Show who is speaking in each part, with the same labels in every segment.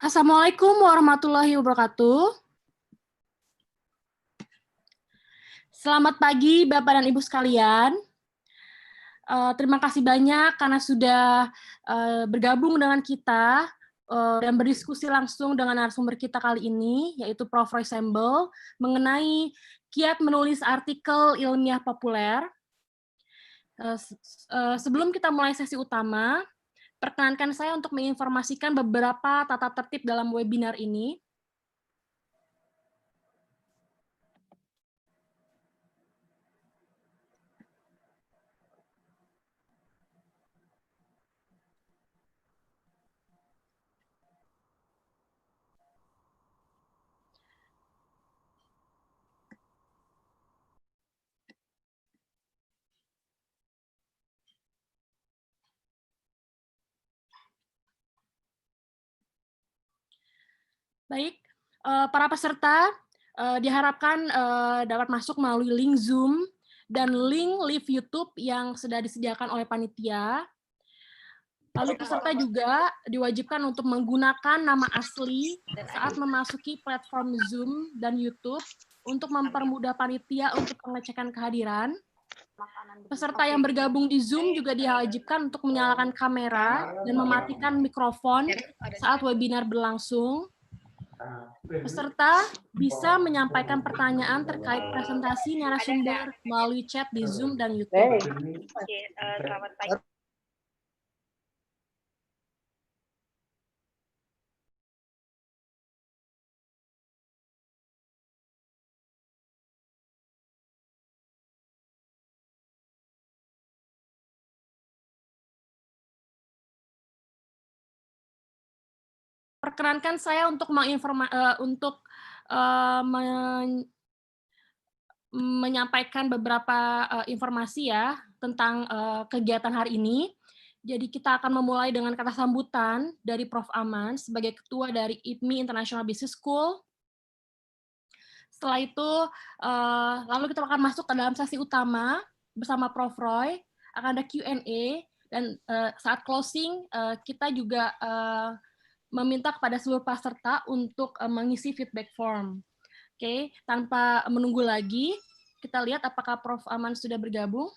Speaker 1: Assalamualaikum warahmatullahi wabarakatuh. Selamat pagi Bapak dan Ibu sekalian. Terima kasih banyak karena sudah bergabung dengan kita dan berdiskusi langsung dengan narasumber kita kali ini, yaitu Prof. Roy Sembel, mengenai kiat menulis artikel ilmiah populer. Sebelum kita mulai sesi utama, perkenankan saya untuk menginformasikan beberapa tata tertib dalam webinar ini. Baik, para peserta diharapkan dapat masuk melalui link Zoom dan link live YouTube yang sudah disediakan oleh panitia. Lalu peserta juga diwajibkan untuk menggunakan nama asli saat memasuki platform Zoom dan YouTube untuk mempermudah panitia untuk pengecekan kehadiran. Peserta yang bergabung di Zoom juga diwajibkan untuk menyalakan kamera dan mematikan mikrofon saat webinar berlangsung. Peserta bisa menyampaikan pertanyaan terkait presentasi narasumber melalui chat di Zoom dan YouTube.
Speaker 2: Selamat pagi.
Speaker 1: Perkenankan saya untuk menyampaikan beberapa informasi ya tentang kegiatan hari ini. Jadi kita akan memulai dengan kata sambutan dari Prof. Aman sebagai Ketua dari IPMI International Business School. Setelah itu, lalu kita akan masuk ke dalam sesi utama bersama Prof. Roy, akan ada Q&A, dan saat closing, kita juga meminta kepada seluruh peserta untuk mengisi feedback form. Oke, tanpa menunggu lagi, kita lihat apakah Prof. Aman sudah bergabung.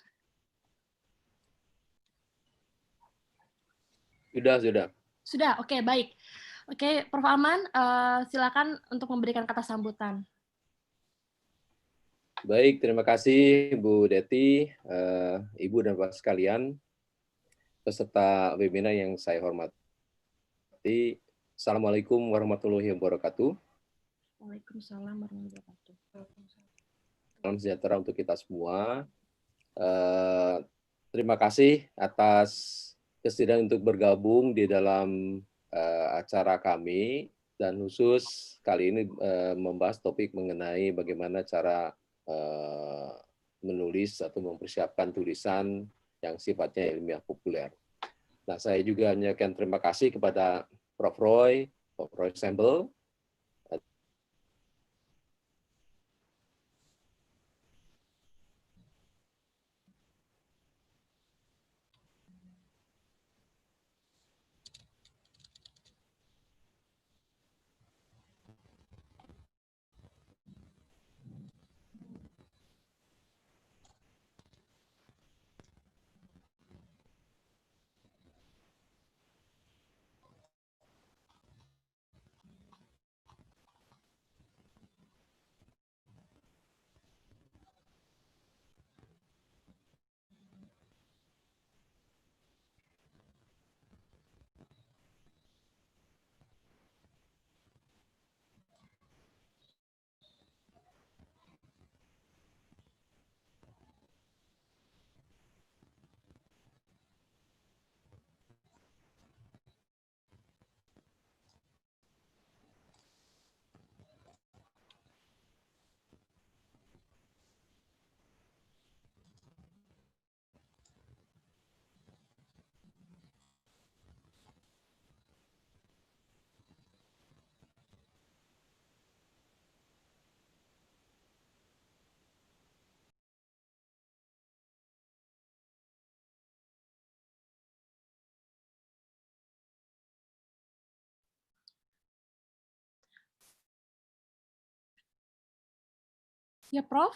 Speaker 3: Sudah.
Speaker 1: Sudah, oke, baik. Oke, Prof. Aman, silakan untuk memberikan kata sambutan.
Speaker 3: Baik, terima kasih Bu Deti, Ibu dan Bapak sekalian, peserta webinar yang saya hormati. Assalamualaikum warahmatullahi wabarakatuh.
Speaker 1: Waalaikumsalam warahmatullahi wabarakatuh.
Speaker 3: Salam sejahtera untuk kita semua. Terima kasih atas kesediaan untuk bergabung di dalam acara kami, dan khusus kali ini membahas topik mengenai bagaimana cara menulis atau mempersiapkan tulisan yang sifatnya ilmiah populer. Nah, saya juga menyampaikan terima kasih kepada Prof. Roy Sembel,
Speaker 1: Ya, Prof?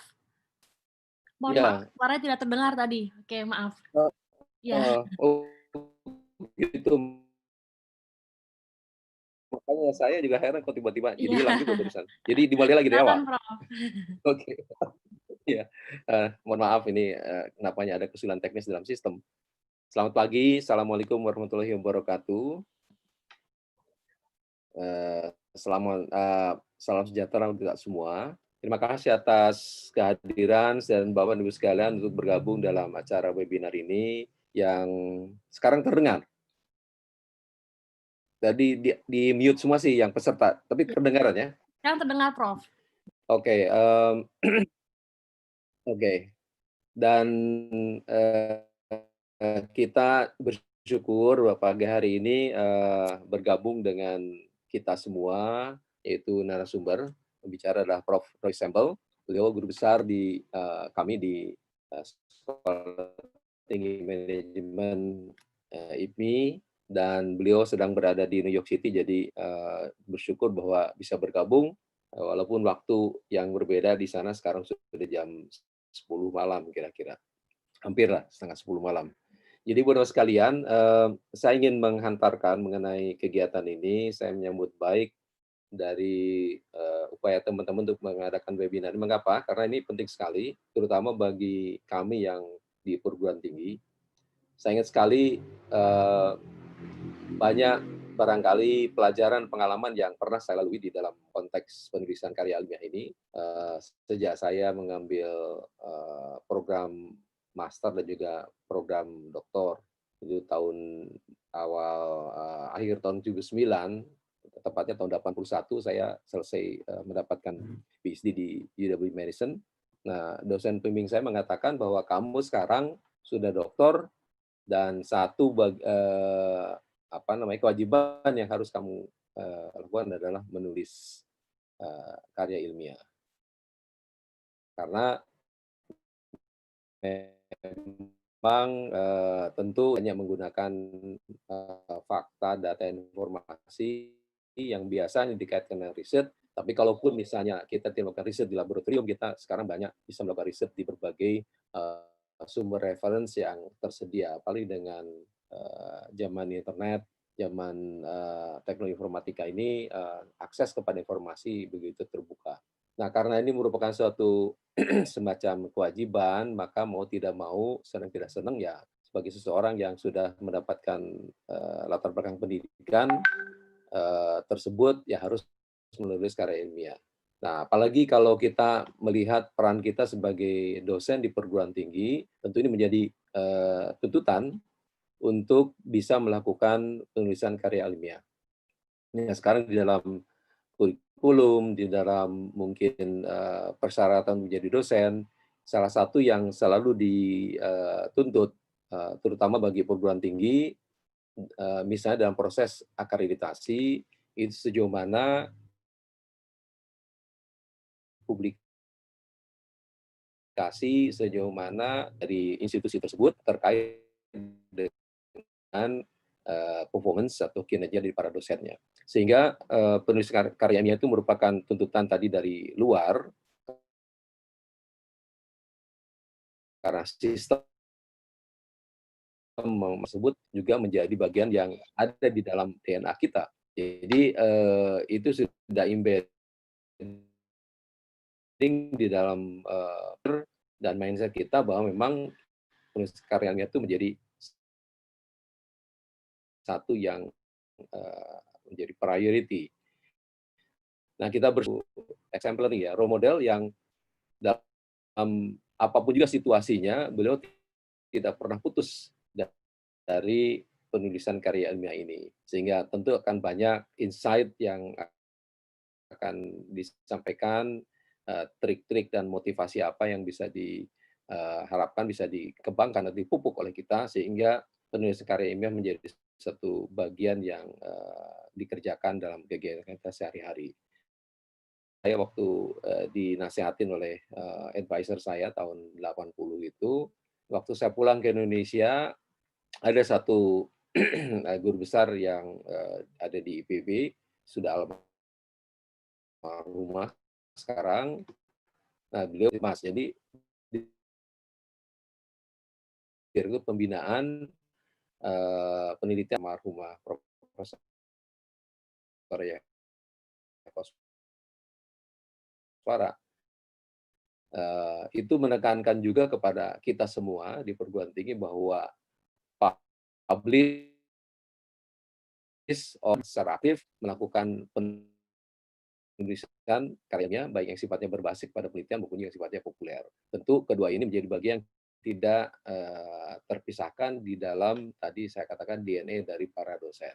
Speaker 1: Mohon maaf,
Speaker 3: Ya,
Speaker 1: suaranya tidak terdengar tadi. Oke, maaf.
Speaker 3: eh,
Speaker 1: Ya,
Speaker 3: oh gitu. Makanya saya juga heran kok tiba-tiba jadi
Speaker 1: iya.
Speaker 3: hilang gitu terusan. Jadi dimulai lagi dari
Speaker 1: Silakan,
Speaker 3: awal?
Speaker 1: Prof.
Speaker 3: Oke, iya. Mohon maaf ini, kenapanya ada kesulitan teknis dalam sistem. Selamat pagi, Assalamualaikum warahmatullahi wabarakatuh. Salam sejahtera untuk kita semua. Terima kasih atas kehadiran dan Bapak Ibu sekalian untuk bergabung dalam acara webinar ini yang sekarang terdengar. Jadi di mute semua sih yang peserta, tapi
Speaker 1: Ya,
Speaker 3: kedengaran ya?
Speaker 1: sekarang terdengar, Prof.
Speaker 3: Oke, oke. Dan eh, kita bersyukur bahwa pagi hari ini bergabung dengan kita semua, yaitu narasumber. Pembicara adalah Prof. Roy Sempel. Beliau guru besar di kami di Sekolah Tinggi Manajemen IPMI, dan beliau sedang berada di New York City, jadi bersyukur bahwa bisa bergabung walaupun waktu yang berbeda di sana sekarang sudah jam 10 malam kira-kira. Hampir lah, setengah 10 malam. Jadi buat sekalian, saya ingin menghantarkan mengenai kegiatan ini. Saya menyambut baik dari upaya teman-teman untuk mengadakan webinar. Mengapa? Karena ini penting sekali, terutama bagi kami yang di perguruan tinggi. Saya ingat sekali banyak barangkali pelajaran pengalaman yang pernah saya lalui di dalam konteks penulisan karya ilmiah ini sejak saya mengambil program master dan juga program doktor itu tahun awal akhir tahun 79, tepatnya tahun 81 saya selesai mendapatkan PhD di UW Madison. Nah, dosen pembimbing saya mengatakan bahwa kamu sekarang sudah doktor dan satu kewajiban yang harus kamu lakukan adalah menulis karya ilmiah. Karena memang tentu hanya menggunakan fakta, data, informasi yang biasanya dikaitkan dengan riset, tapi kalaupun misalnya kita tidak melakukan riset di laboratorium, kita sekarang banyak bisa melakukan riset di berbagai sumber referensi yang tersedia, apalagi dengan zaman internet, zaman teknologi informatika ini, akses kepada informasi begitu terbuka. Nah, karena ini merupakan suatu semacam kewajiban, maka mau tidak mau, senang tidak senang ya, sebagai seseorang yang sudah mendapatkan latar belakang pendidikan tersebut, ya harus menulis karya ilmiah. Nah, apalagi kalau kita melihat peran kita sebagai dosen di perguruan tinggi, tentu ini menjadi tuntutan untuk bisa melakukan penulisan karya ilmiah. Nah, sekarang di dalam kurikulum, di dalam mungkin persyaratan menjadi dosen, salah satu yang selalu dituntut, terutama bagi perguruan tinggi, misalnya dalam proses akreditasi, itu sejauh mana publikasi, sejauh mana dari institusi tersebut terkait dengan performance atau kinerja dari para dosennya. Sehingga penulis karya ilmiah itu merupakan tuntutan tadi dari luar, karena sistem tersebut juga menjadi bagian yang ada di dalam DNA kita. Jadi itu sudah embedding di dalam dan mindset kita bahwa memang penulis karya ilmiah itu menjadi satu yang menjadi priority. Nah, kita exemplary ya, role model yang dalam apapun juga situasinya, beliau tidak pernah putus dari penulisan karya ilmiah ini. Sehingga tentu akan banyak insight yang akan disampaikan, trik-trik dan motivasi apa yang bisa diharapkan bisa dikembangkan atau dipupuk oleh kita, sehingga penulisan karya ilmiah menjadi satu bagian yang dikerjakan dalam kegiatan kita sehari-hari. Saya waktu dinasehatin oleh advisor saya tahun 80 itu, waktu saya pulang ke Indonesia, ada satu guru besar yang ada di IPB, sudah almarhumah sekarang, Nah, beliau Mas, jadi itu pembinaan penelitian almarhumah Profesor ya Koswara. Itu menekankan juga kepada kita semua di perguruan tinggi bahwa publish secara aktif melakukan penulisan karyanya, baik yang sifatnya berbasis pada penelitian maupun yang sifatnya populer. Tentu kedua ini menjadi bagian tidak terpisahkan di dalam tadi saya katakan DNA dari para dosen.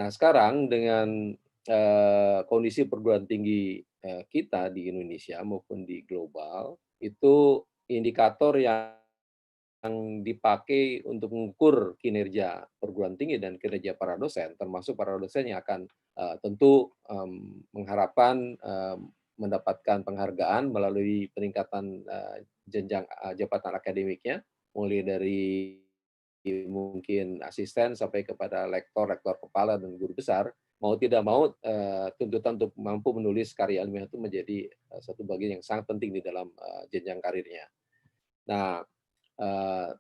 Speaker 3: Nah, sekarang dengan kondisi perguruan tinggi kita di Indonesia maupun di global, itu indikator yang dipakai untuk mengukur kinerja perguruan tinggi dan kinerja para dosen, termasuk para dosen yang akan tentu mengharapkan mendapatkan penghargaan melalui peningkatan jenjang jabatan akademiknya, mulai dari mungkin asisten sampai kepada lektor, rektor kepala, dan guru besar. Mau tidak mau, tuntutan untuk mampu menulis karya ilmiah itu menjadi satu bagian yang sangat penting di dalam jenjang karirnya. Nah,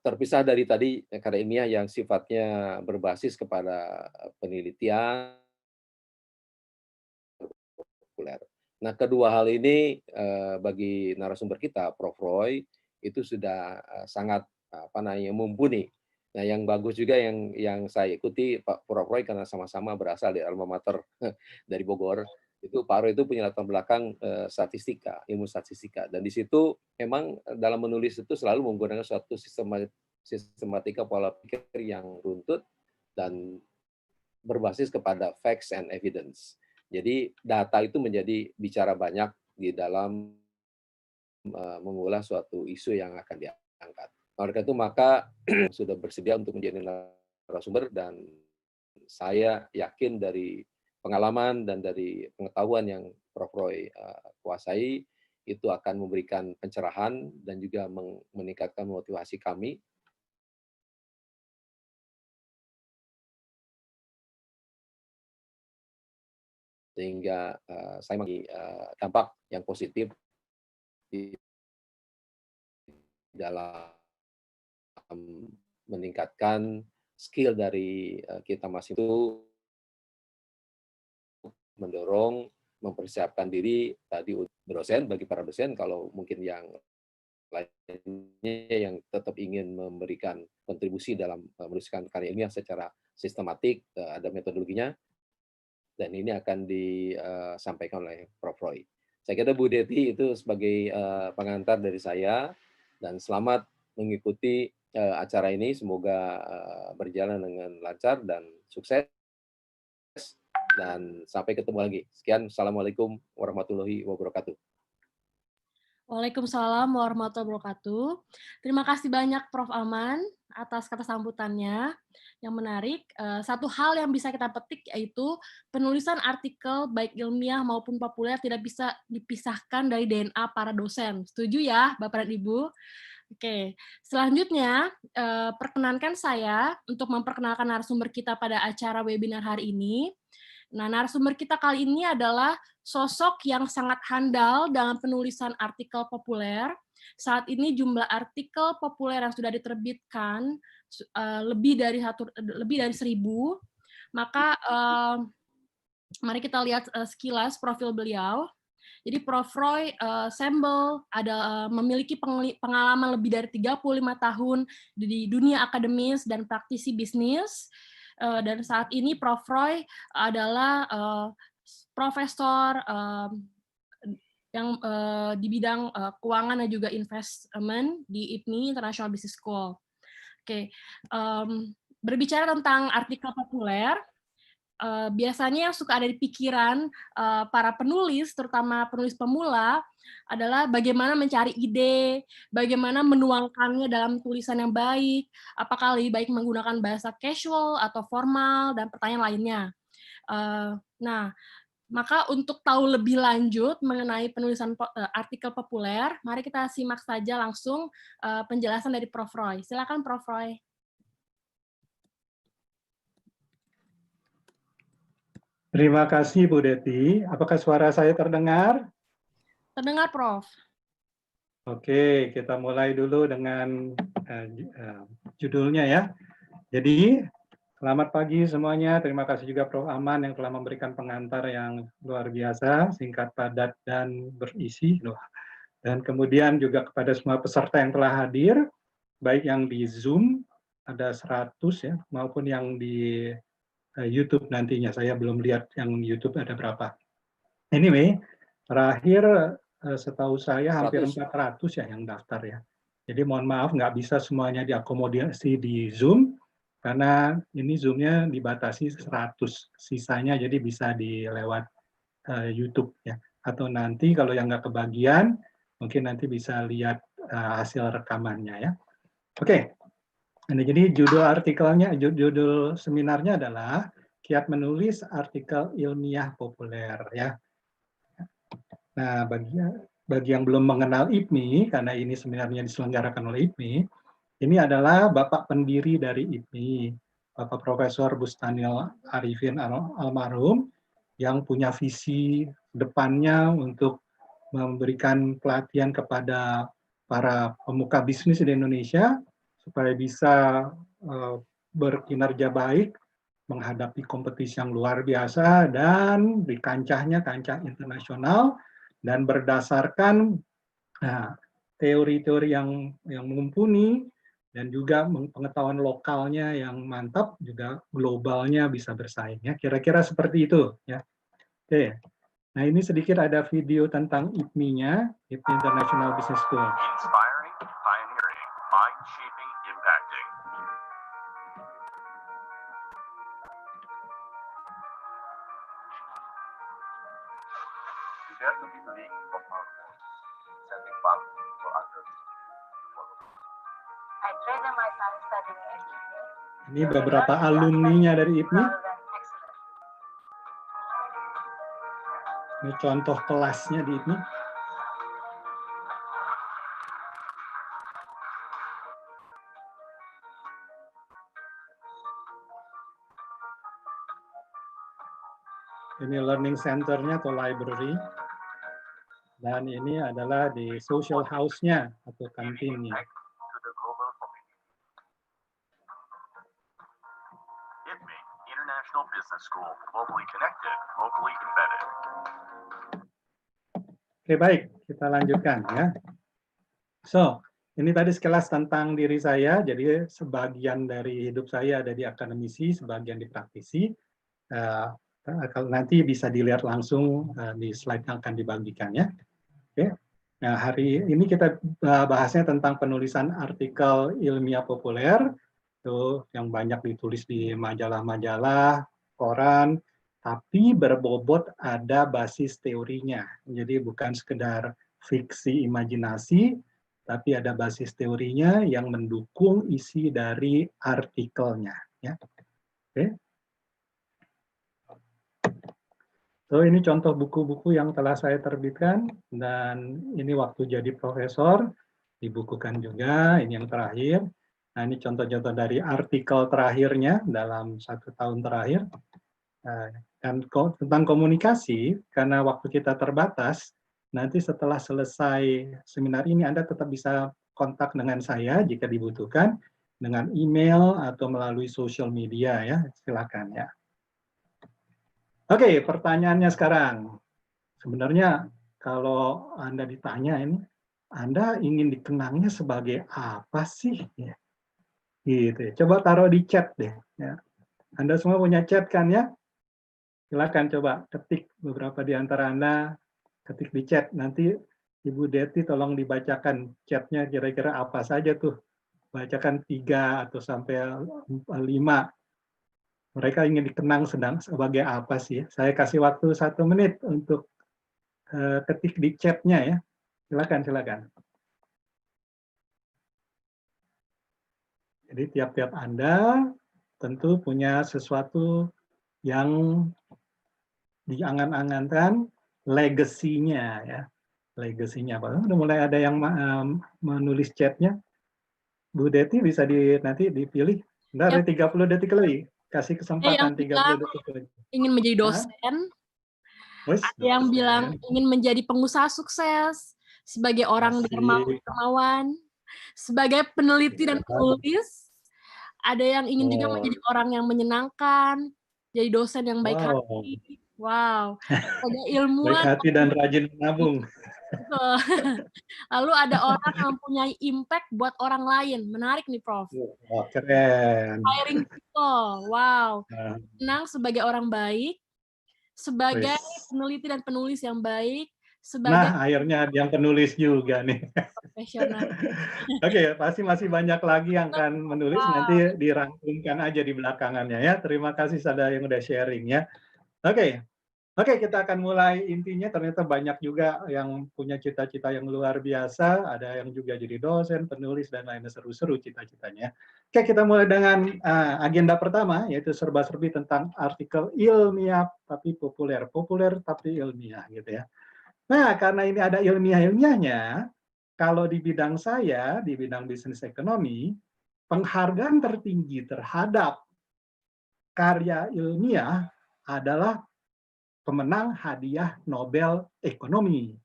Speaker 3: terpisah dari tadi karya ilmiah yang sifatnya berbasis kepada penelitian populer. Nah, kedua hal ini bagi narasumber kita, Prof. Roy, itu sudah sangat mumpuni. Nah, yang bagus juga yang saya ikuti Pak Prof. Roy karena sama-sama berasal dari alma mater dari Bogor. Itu Pak Roy itu punya latar belakang statistika, ilmu statistika, dan di situ memang dalam menulis itu selalu menggunakan suatu sistematika pola pikir yang runtut dan berbasis kepada facts and evidence. Jadi data itu menjadi bicara banyak di dalam mengulas suatu isu yang akan diangkat. Oleh karena itu maka sudah bersedia untuk menjadi narasumber, dan saya yakin dari pengalaman dan dari pengetahuan yang Prof. Roy kuasai, itu akan memberikan pencerahan dan juga meningkatkan motivasi kami sehingga saya mengalami dampak yang positif di dalam meningkatkan skill dari kita masing itu mendorong, mempersiapkan diri tadi dosen, bagi para dosen, kalau mungkin yang lainnya yang tetap ingin memberikan kontribusi dalam menuliskan karya ilmiah secara sistematik, ada metodologinya, dan ini akan disampaikan oleh Prof. Roy. Saya kira Bu Deti itu sebagai pengantar dari saya, dan selamat mengikuti acara ini, semoga berjalan dengan lancar dan sukses, dan sampai ketemu lagi. Sekian, Assalamualaikum warahmatullahi wabarakatuh.
Speaker 1: Waalaikumsalam warahmatullahi wabarakatuh. Terima kasih banyak Prof. Aman atas kata sambutannya yang menarik. Satu hal yang bisa kita petik yaitu penulisan artikel baik ilmiah maupun populer tidak bisa dipisahkan dari DNA para dosen. Setuju ya Bapak dan Ibu? Oke, selanjutnya perkenankan saya untuk memperkenalkan narasumber kita pada acara webinar hari ini. Nah, narasumber kita kali ini adalah sosok yang sangat handal dalam penulisan artikel populer. Saat ini jumlah artikel populer yang sudah diterbitkan lebih dari 1.000. Maka mari kita lihat sekilas profil beliau. Jadi Prof. Roy Sembel memiliki pengalaman lebih dari 35 tahun di dunia akademis dan praktisi bisnis. Dan saat ini Prof. Roy adalah profesor yang di bidang keuangan dan juga investment di IPNI International Business School. Oke, berbicara tentang artikel populer, biasanya yang suka ada di pikiran para penulis, terutama penulis pemula, adalah bagaimana mencari ide, bagaimana menuangkannya dalam tulisan yang baik, apakah lebih baik menggunakan bahasa casual atau formal, dan pertanyaan lainnya. Nah, maka untuk tahu lebih lanjut mengenai penulisan artikel populer, mari kita simak saja langsung penjelasan dari Prof. Roy. Silakan Prof. Roy.
Speaker 4: Terima kasih Bu Deti. Apakah suara saya terdengar?
Speaker 1: Terdengar, Prof.
Speaker 4: Oke, kita mulai dulu dengan judulnya ya. Jadi, selamat pagi semuanya. Terima kasih juga Prof. Aman yang telah memberikan pengantar yang luar biasa, singkat, padat, dan berisi. Dan kemudian juga kepada semua peserta yang telah hadir, baik yang di Zoom, ada 100 ya, maupun yang di YouTube nantinya. Saya belum lihat yang YouTube ada berapa. Anyway, terakhir setahu saya hampir 400 ya yang daftar ya. Jadi mohon maaf nggak bisa semuanya diakomodasi di Zoom, karena ini Zoom-nya dibatasi 100, sisanya jadi bisa dilewat YouTube ya. Atau nanti kalau yang nggak kebagian, mungkin nanti bisa lihat hasil rekamannya ya. Oke, jadi judul artikelnya, judul seminarnya adalah Kiat Menulis Artikel Ilmiah Populer ya. Nah, bagi yang belum mengenal IPMI, karena ini sebenarnya diselenggarakan oleh IPMI, ini adalah Bapak pendiri dari IPMI, Bapak Profesor Bustanil Arifin almarhum, yang punya visi depannya untuk memberikan pelatihan kepada para pemuka bisnis di Indonesia, supaya bisa berkinerja baik, menghadapi kompetisi yang luar biasa, dan di kancah internasional, dan berdasarkan teori-teori yang mumpuni, dan juga pengetahuan lokalnya yang mantap, juga globalnya bisa bersaing. Ya, kira-kira seperti itu. Ya. Oke. Nah, ini sedikit ada video tentang IPMI-nya, IPMI International Business School.
Speaker 5: Inspiring, pioneering, mind-shaping, impacting. We dare to be the league of our own, setting path for others to follow.
Speaker 2: I treasure my time studying at IPMI.
Speaker 4: Ini beberapa alumninya dari IPMI. Ini contoh kelasnya di IPMI. Ini learning center-nya atau library. Dan ini adalah di social house-nya atau kantinnya.
Speaker 5: To the global community. IPMI, International Business School, globally connected, locally embedded.
Speaker 4: Oke, baik. Kita lanjutkan ya. So, ini tadi sekilas tentang diri saya. Jadi, sebagian dari hidup saya ada di akademisi, sebagian di praktisi. Kalau nanti bisa dilihat langsung di slide yang akan dibagikan ya. Oke. Nah, hari ini kita bahasnya tentang penulisan artikel ilmiah populer, tuh yang banyak ditulis di majalah-majalah, koran, tapi berbobot ada basis teorinya. Jadi bukan sekedar fiksi imajinasi, tapi ada basis teorinya yang mendukung isi dari artikelnya. Ya. Oke. So, ini contoh buku-buku yang telah saya terbitkan, dan ini waktu jadi profesor, dibukukan juga, ini yang terakhir. Nah, ini contoh-contoh dari artikel terakhirnya dalam 1 tahun terakhir. Dan tentang komunikasi, karena waktu kita terbatas, nanti setelah selesai seminar ini, Anda tetap bisa kontak dengan saya jika dibutuhkan, dengan email atau melalui sosial media, ya, silakan ya. Oke, pertanyaannya sekarang. Sebenarnya kalau Anda ditanya ini, Anda ingin dikenangnya sebagai apa sih? Ya. Gitu. Coba taruh di chat deh. Ya. Anda semua punya chat kan ya? Silakan coba ketik beberapa di antara Anda, ketik di chat. Nanti Ibu Deti tolong dibacakan chatnya kira-kira apa saja tuh. Bacakan 3 atau sampai 5. Mereka ingin dikenang sebagai apa sih? Saya kasih waktu 1 menit untuk ketik di chat-nya ya. Silakan, silakan. Jadi tiap-tiap Anda tentu punya sesuatu yang diangan-angankan, legasinya ya. Legasinya apa? Udah mulai ada yang menulis chat-nya. Bu Deti bisa nanti dipilih. Ntar ada 30 detik lagi. Kasih kesempatan 30 detik lagi.
Speaker 1: Ingin menjadi dosen. Ada yang bilang ingin menjadi pengusaha sukses. sebagai orang
Speaker 4: Asik.
Speaker 1: dermawan, sebagai peneliti dan penulis. Ada yang ingin juga
Speaker 4: Oh,
Speaker 1: menjadi orang yang menyenangkan, jadi dosen yang baik
Speaker 4: wow.
Speaker 1: hati. Wow. Sebagai
Speaker 4: Baik
Speaker 1: ilmuwan,
Speaker 4: hati dan rajin menabung.
Speaker 1: betul. Lalu ada orang yang mempunyai impact buat orang lain. Menarik nih, Prof.
Speaker 4: Oh, keren.
Speaker 1: Inspiring people. Wow.
Speaker 4: Nah,
Speaker 1: Senang sebagai orang baik, sebagai
Speaker 4: wis.
Speaker 1: peneliti dan penulis yang baik,
Speaker 4: Nah,
Speaker 1: sebagai
Speaker 4: akhirnya yang penulis juga nih.
Speaker 1: profesional.
Speaker 4: Oke, pasti masih banyak lagi yang akan menulis,
Speaker 1: Wow.
Speaker 4: nanti dirangkumkan aja di belakangannya ya. Terima kasih saudara yang udah sharing ya. Oke, kita akan mulai intinya. Ternyata banyak juga yang punya cita-cita yang luar biasa, ada yang juga jadi dosen, penulis, dan lainnya, seru-seru cita-citanya. Oke, kita mulai dengan agenda pertama, yaitu serba-serbi tentang artikel ilmiah tapi populer. Populer tapi ilmiah gitu ya. Nah, karena ini ada ilmiah-ilmiahnya, kalau di bidang saya, di bidang bisnis ekonomi, penghargaan tertinggi terhadap karya ilmiah adalah pemenang hadiah Nobel Ekonomi.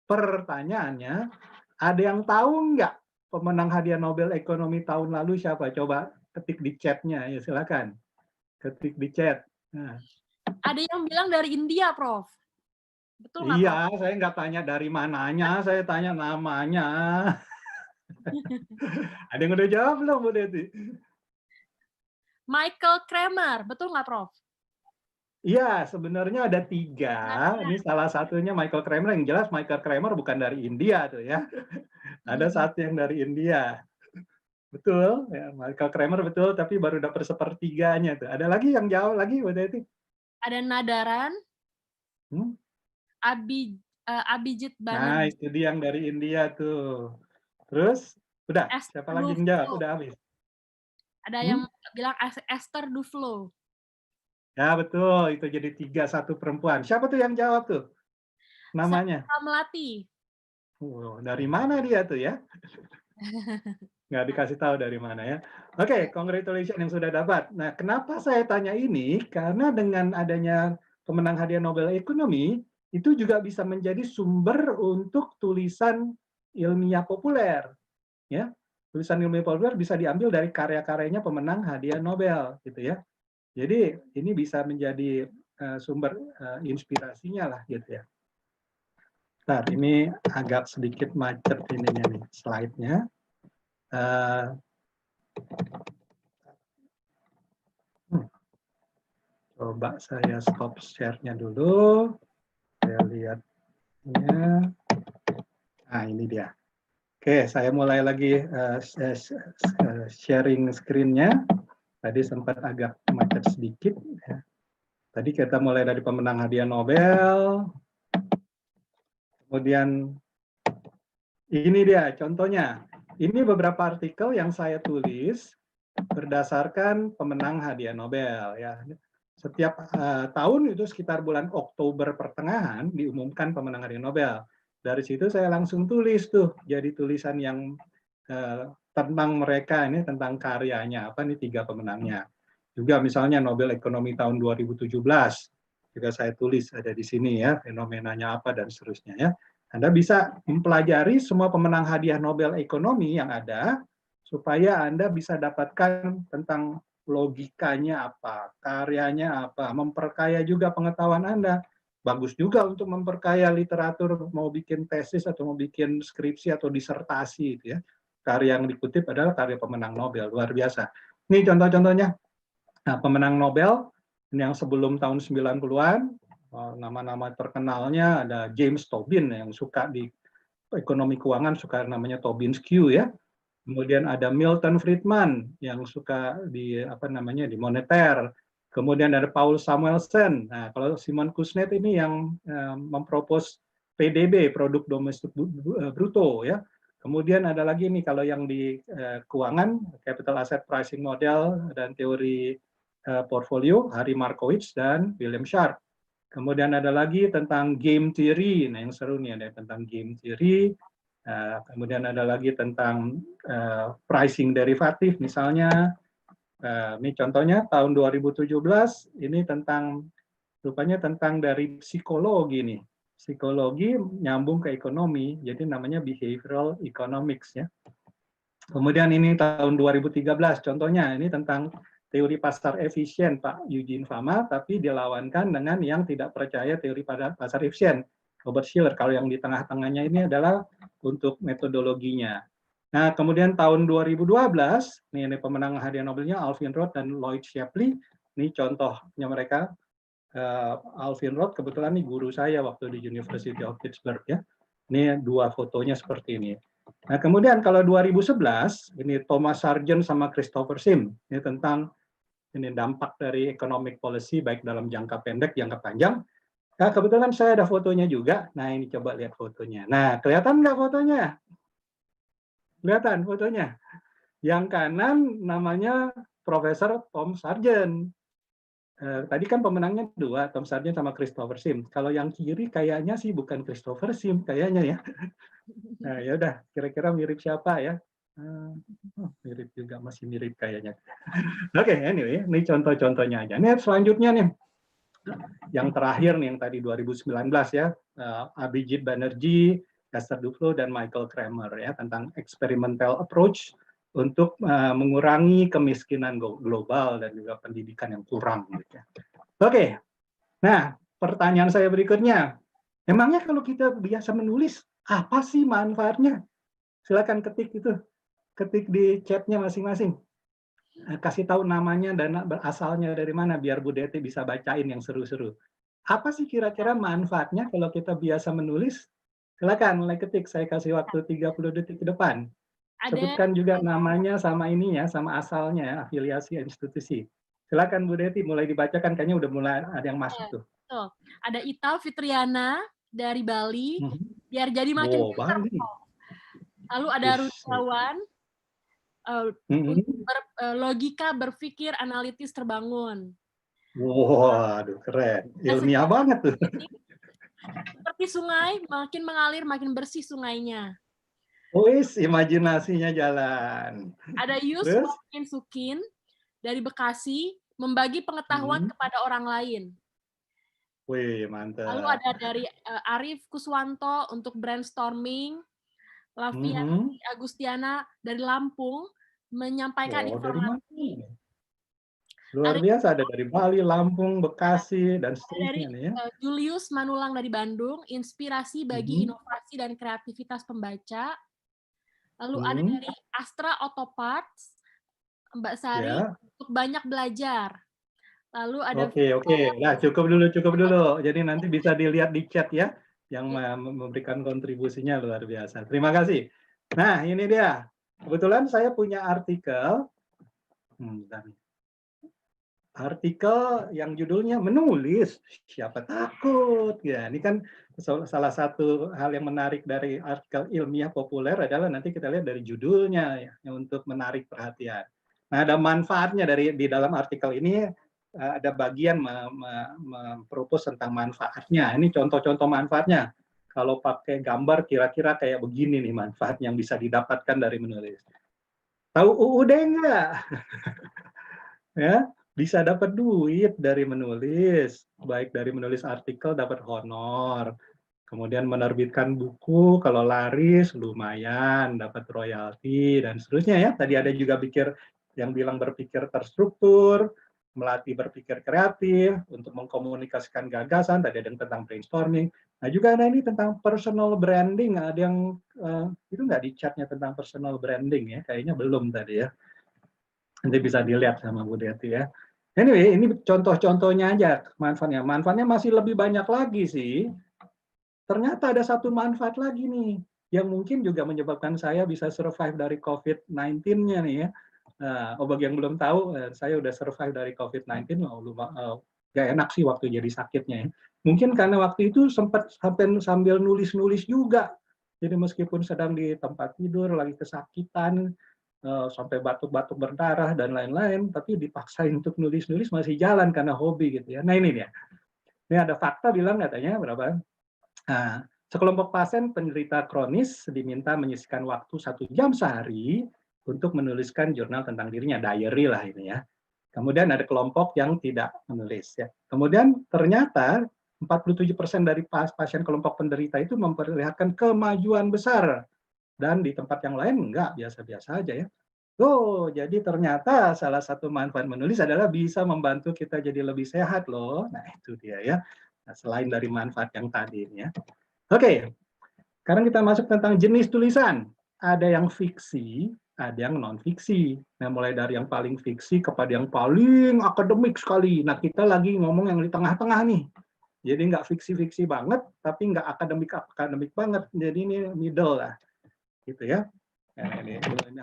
Speaker 4: Pertanyaannya, ada yang tahu nggak pemenang hadiah Nobel Ekonomi tahun lalu siapa? Coba ketik di chat-nya, ya silakan. Ketik di chat. Nah.
Speaker 1: Ada yang bilang dari India, Prof. Betul nggak, Prof?
Speaker 4: Iya, saya nggak tanya dari mananya, saya tanya namanya. Ada yang udah jawab belum, Bu Deti?
Speaker 1: Michael Kramer, betul nggak, Prof?
Speaker 4: Iya, sebenarnya ada 3. Ini salah satunya Michael Kramer. Yang jelas Michael Kramer bukan dari India tuh ya. Ada satu yang dari India. Betul, ya, Michael Kramer betul, tapi baru dapat sepertiganya tuh. Ada lagi yang jawab lagi, Bu Deti?
Speaker 1: Ada Nadaran,
Speaker 4: Hmm?
Speaker 1: Abhijit
Speaker 4: Nah,
Speaker 1: Banerjee.
Speaker 4: itu dia yang dari India tuh. Terus, udah,
Speaker 1: Esther
Speaker 4: siapa lagi yang jawab?
Speaker 1: Duflo.
Speaker 4: Udah habis.
Speaker 1: Ada yang bilang Esther Duflo.
Speaker 4: Ya, betul. Itu jadi 3-1 perempuan. Siapa tuh yang jawab tuh? Namanya?
Speaker 1: Sarah Melati.
Speaker 4: Dari mana dia tuh ya? Nggak dikasih tahu dari mana ya. Oke, congratulations yang sudah dapat. Nah, kenapa saya tanya ini? Karena dengan adanya pemenang hadiah Nobel Ekonomi, itu juga bisa menjadi sumber untuk tulisan ilmiah populer. Ya, tulisan ilmiah populer bisa diambil dari karya-karyanya pemenang hadiah Nobel, gitu ya. Jadi ini bisa menjadi sumber inspirasinya lah, gitu ya. Nah, ini agak sedikit macet ininya nih, slide-nya. Coba saya stop share-nya dulu. Saya lihatnya. Nah, ini dia. Oke, saya mulai lagi sharing screen-nya. Tadi sempat agak macet sedikit. Ya. Tadi kita mulai dari pemenang hadiah Nobel. Kemudian ini dia contohnya. Ini beberapa artikel yang saya tulis berdasarkan pemenang hadiah Nobel. Ya. Setiap tahun itu sekitar bulan Oktober pertengahan diumumkan pemenang hadiah Nobel. Dari situ saya langsung tulis tuh, jadi tulisan yang tentang mereka ini, tentang karyanya apa nih 3 pemenangnya. Juga misalnya Nobel Ekonomi tahun 2017 juga saya tulis ada di sini ya, fenomenanya apa dan seterusnya ya. Anda bisa mempelajari semua pemenang hadiah Nobel Ekonomi yang ada supaya Anda bisa dapatkan tentang logikanya apa, karyanya apa, memperkaya juga pengetahuan Anda. Bagus juga untuk memperkaya literatur, mau bikin tesis atau mau bikin skripsi atau disertasi, gitu ya. Karya yang dikutip adalah karya pemenang Nobel, luar biasa. Ini contoh-contohnya. Nah, pemenang Nobel yang sebelum tahun 90-an, nama-nama terkenalnya ada James Tobin yang suka di ekonomi keuangan, suka namanya Tobin's Q ya. Kemudian ada Milton Friedman yang suka di di moneter. Kemudian ada Paul Samuelson. Nah, kalau Simon Kuznets ini yang mempropos PDB, produk domestik bruto ya. Kemudian ada lagi nih kalau yang di keuangan, capital asset pricing model dan teori portfolio, Harry Markowitz dan William Sharpe. Kemudian ada lagi tentang game theory. Nah, yang seru nih ada tentang game theory. Kemudian ada lagi tentang pricing derivatif misalnya. Ini contohnya tahun 2017 ini tentang rupanya tentang dari psikologi nih. psikologi nyambung ke ekonomi, jadi namanya behavioral economics ya. Kemudian ini tahun 2013 contohnya, ini tentang teori pasar efisien Pak Eugene Fama, tapi dilawankan dengan yang tidak percaya teori pasar efisien, Robert Shiller. Kalau yang di tengah-tengahnya ini adalah untuk metodologinya. Nah, kemudian tahun 2012, ini pemenang hadiah Nobelnya Alvin Roth dan Lloyd Shapley. Ini contohnya mereka. Alvin Roth kebetulan nih guru saya waktu di University of Pittsburgh ya. Ini dua fotonya seperti ini. Nah, kemudian kalau 2011 ini Thomas Sargent sama Christopher Sim, ini tentang ini dampak dari economic policy baik dalam jangka pendek, jangka panjang. Nah, kebetulan saya ada fotonya juga. Nah, ini coba lihat fotonya. Nah, kelihatan nggak fotonya? Kelihatan fotonya. Yang kanan namanya Profesor Tom Sargent. Tadi kan pemenangnya dua, Tom Sargent sama Christopher Sim. Kalau yang kiri kayaknya sih bukan Christopher Sim, kayaknya ya. Nah, ya udah, kira-kira mirip siapa ya? Mirip juga, masih mirip kayaknya. Oke, anyway, ini contoh-contohnya aja. Nih selanjutnya nih, yang terakhir nih, yang tadi 2019 ya, Abhijit Banerjee, Esther Duflo, dan Michael Kramer ya, tentang experimental approach untuk mengurangi kemiskinan global dan juga pendidikan yang kurang. Gitu. Oke, nah pertanyaan saya berikutnya, emangnya kalau kita biasa menulis, apa sih manfaatnya? Silakan ketik itu, ketik di chatnya masing-masing. Kasih tahu namanya dan asalnya dari mana, biar Bu Deti bisa bacain yang seru-seru. Apa sih kira-kira manfaatnya kalau kita biasa menulis? Silakan mulai ketik, saya kasih waktu 30 detik ke depan. Sebutkan juga namanya sama ininya, sama asalnya, afiliasi institusi. Silakan Bu Deti, mulai dibacakan, kayaknya udah mulai ada yang masuk tuh.
Speaker 1: Ada Ita Fitriana dari Bali, biar jadi makin pintar. Lalu ada Rusawan, logika berpikir analitis terbangun.
Speaker 4: Waduh, keren. Ilmiah banget tuh.
Speaker 1: Seperti sungai, makin mengalir, makin bersih sungainya.
Speaker 4: Wis, imajinasinya jalan.
Speaker 1: Ada Yuswakin Sukin dari Bekasi, membagi pengetahuan kepada orang lain.
Speaker 4: Wih, mantap.
Speaker 1: Lalu ada dari Arif Kuswanto untuk brainstorming. Laviani Agustiana dari Lampung menyampaikan informasi.
Speaker 4: Luar biasa, ada dari Bali, Lampung, Bekasi, dan seterusnya nih ya.
Speaker 1: Julius Manulang dari Bandung, inspirasi bagi inovasi dan kreativitas pembaca. Lalu ada dari Astra Autoparts, Mbak Sari, untuk banyak belajar. Lalu ada
Speaker 4: Oke. Nah, cukup dulu. Jadi nanti bisa dilihat di chat ya, yang memberikan kontribusinya luar biasa. Terima kasih. Nah, ini dia. Kebetulan saya punya artikel. Artikel yang judulnya menulis, siapa takut? Ya, ini kan salah satu hal yang menarik dari artikel ilmiah populer adalah nanti kita lihat dari judulnya ya, untuk menarik perhatian. Nah, ada manfaatnya di dalam artikel ini, ada bagian mempropos tentang manfaatnya. Ini contoh-contoh manfaatnya. Kalau pakai gambar kira-kira kayak begini nih manfaat yang bisa didapatkan dari menulis. Tahu UUD nggak? Ya, bisa dapat duit dari menulis, baik dari menulis artikel dapat honor, kemudian menerbitkan buku kalau laris lumayan dapat royalti dan seterusnya ya. Tadi ada juga yang bilang berpikir terstruktur, melatih berpikir kreatif untuk mengkomunikasikan gagasan, tadi ada yang tentang brainstorming. Nah, juga ada ini tentang personal branding, ada yang itu nggak di chatnya tentang personal branding ya, kayaknya belum tadi ya. Nanti bisa dilihat sama Bu Deti ya. Anyway, ini contoh-contohnya aja manfaatnya. Manfaatnya masih lebih banyak lagi sih. Ternyata ada satu manfaat lagi nih, yang mungkin juga menyebabkan saya bisa survive dari COVID-19-nya nih ya. Bagi yang belum tahu, saya udah survive dari COVID-19, gak enak sih waktu jadi sakitnya ya. Mungkin karena waktu itu sempat sambil nulis-nulis juga. Jadi meskipun sedang di tempat tidur, lagi kesakitan, sampai batuk-batuk berdarah dan lain-lain, tapi dipaksain untuk nulis-nulis masih jalan karena hobi gitu ya. Nah ini dia. Ini ada fakta bilang katanya berapa? Nah, sekelompok pasien penderita kronis diminta menyisihkan waktu 1 jam sehari untuk menuliskan jurnal tentang dirinya, diary lah ini ya. Kemudian ada kelompok yang tidak menulis ya. Kemudian ternyata 47% dari pasien kelompok penderita itu memperlihatkan kemajuan besar. Dan di tempat yang lain enggak, biasa-biasa aja ya. Oh, jadi ternyata salah satu manfaat menulis adalah bisa membantu kita jadi lebih sehat loh. Nah, itu dia ya. Nah, selain dari manfaat yang tadi ya. Oke, sekarang kita masuk tentang jenis tulisan. Ada yang fiksi, ada yang non-fiksi. Nah, mulai dari yang paling fiksi kepada yang paling akademik sekali. Nah, kita lagi ngomong yang di tengah-tengah nih. Jadi nggak fiksi-fiksi banget, tapi nggak akademik banget. Jadi ini middle lah, gitu ya. Nah, ini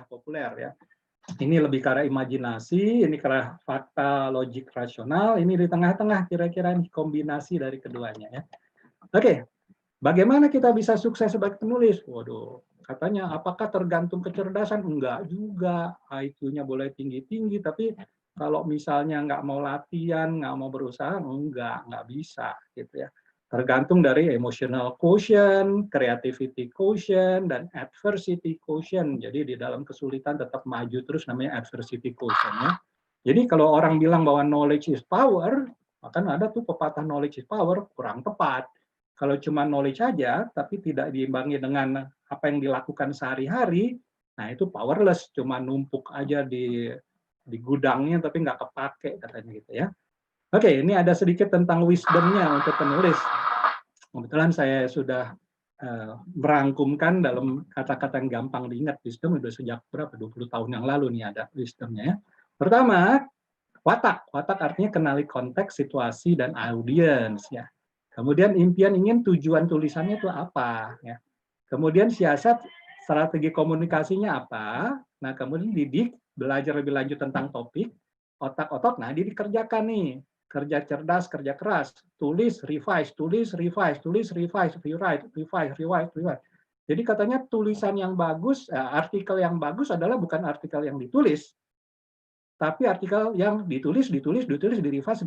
Speaker 4: populer ya. Ini lebih ke arah imajinasi, ini ke arah fakta, logik, rasional. Ini di tengah-tengah kira-kira nih kombinasi dari keduanya ya. Oke, bagaimana kita bisa sukses sebagai penulis? Waduh, katanya apakah tergantung kecerdasan? Enggak juga. IQ-nya boleh tinggi-tinggi, tapi kalau misalnya nggak mau latihan, nggak mau berusaha, nggak bisa gitu ya. Tergantung dari emotional quotient, creativity quotient, dan adversity quotient. Jadi di dalam kesulitan tetap maju terus namanya adversity quotient ya. Jadi kalau orang bilang bahwa knowledge is power, maka ada tuh pepatah knowledge is power, kurang tepat. Kalau cuma knowledge aja, tapi tidak diimbangi dengan apa yang dilakukan sehari-hari, nah itu powerless, cuma numpuk aja di gudangnya tapi nggak kepake katanya gitu ya. Oke, ini ada sedikit tentang wisdom-nya untuk penulis. Kebetulan saya sudah merangkumkan dalam kata-kata yang gampang diingat. Wisdom udah sejak berapa? 20 tahun yang lalu nih ada wisdom-nya ya. Pertama, watak. Watak artinya kenali konteks, situasi, dan audiens ya. Kemudian impian, ingin, tujuan tulisannya itu apa ya. Kemudian siasat, strategi komunikasinya apa. Nah, kemudian didik, belajar lebih lanjut tentang topik, otak-otak, nah ini dikerjakan nih. Kerja cerdas, kerja keras, tulis, revise, tulis, revise, tulis, revise, rewrite, revise, rewrite, rewrite. Jadi katanya tulisan yang bagus, artikel yang bagus adalah bukan artikel yang ditulis, tapi artikel yang ditulis, di-revise.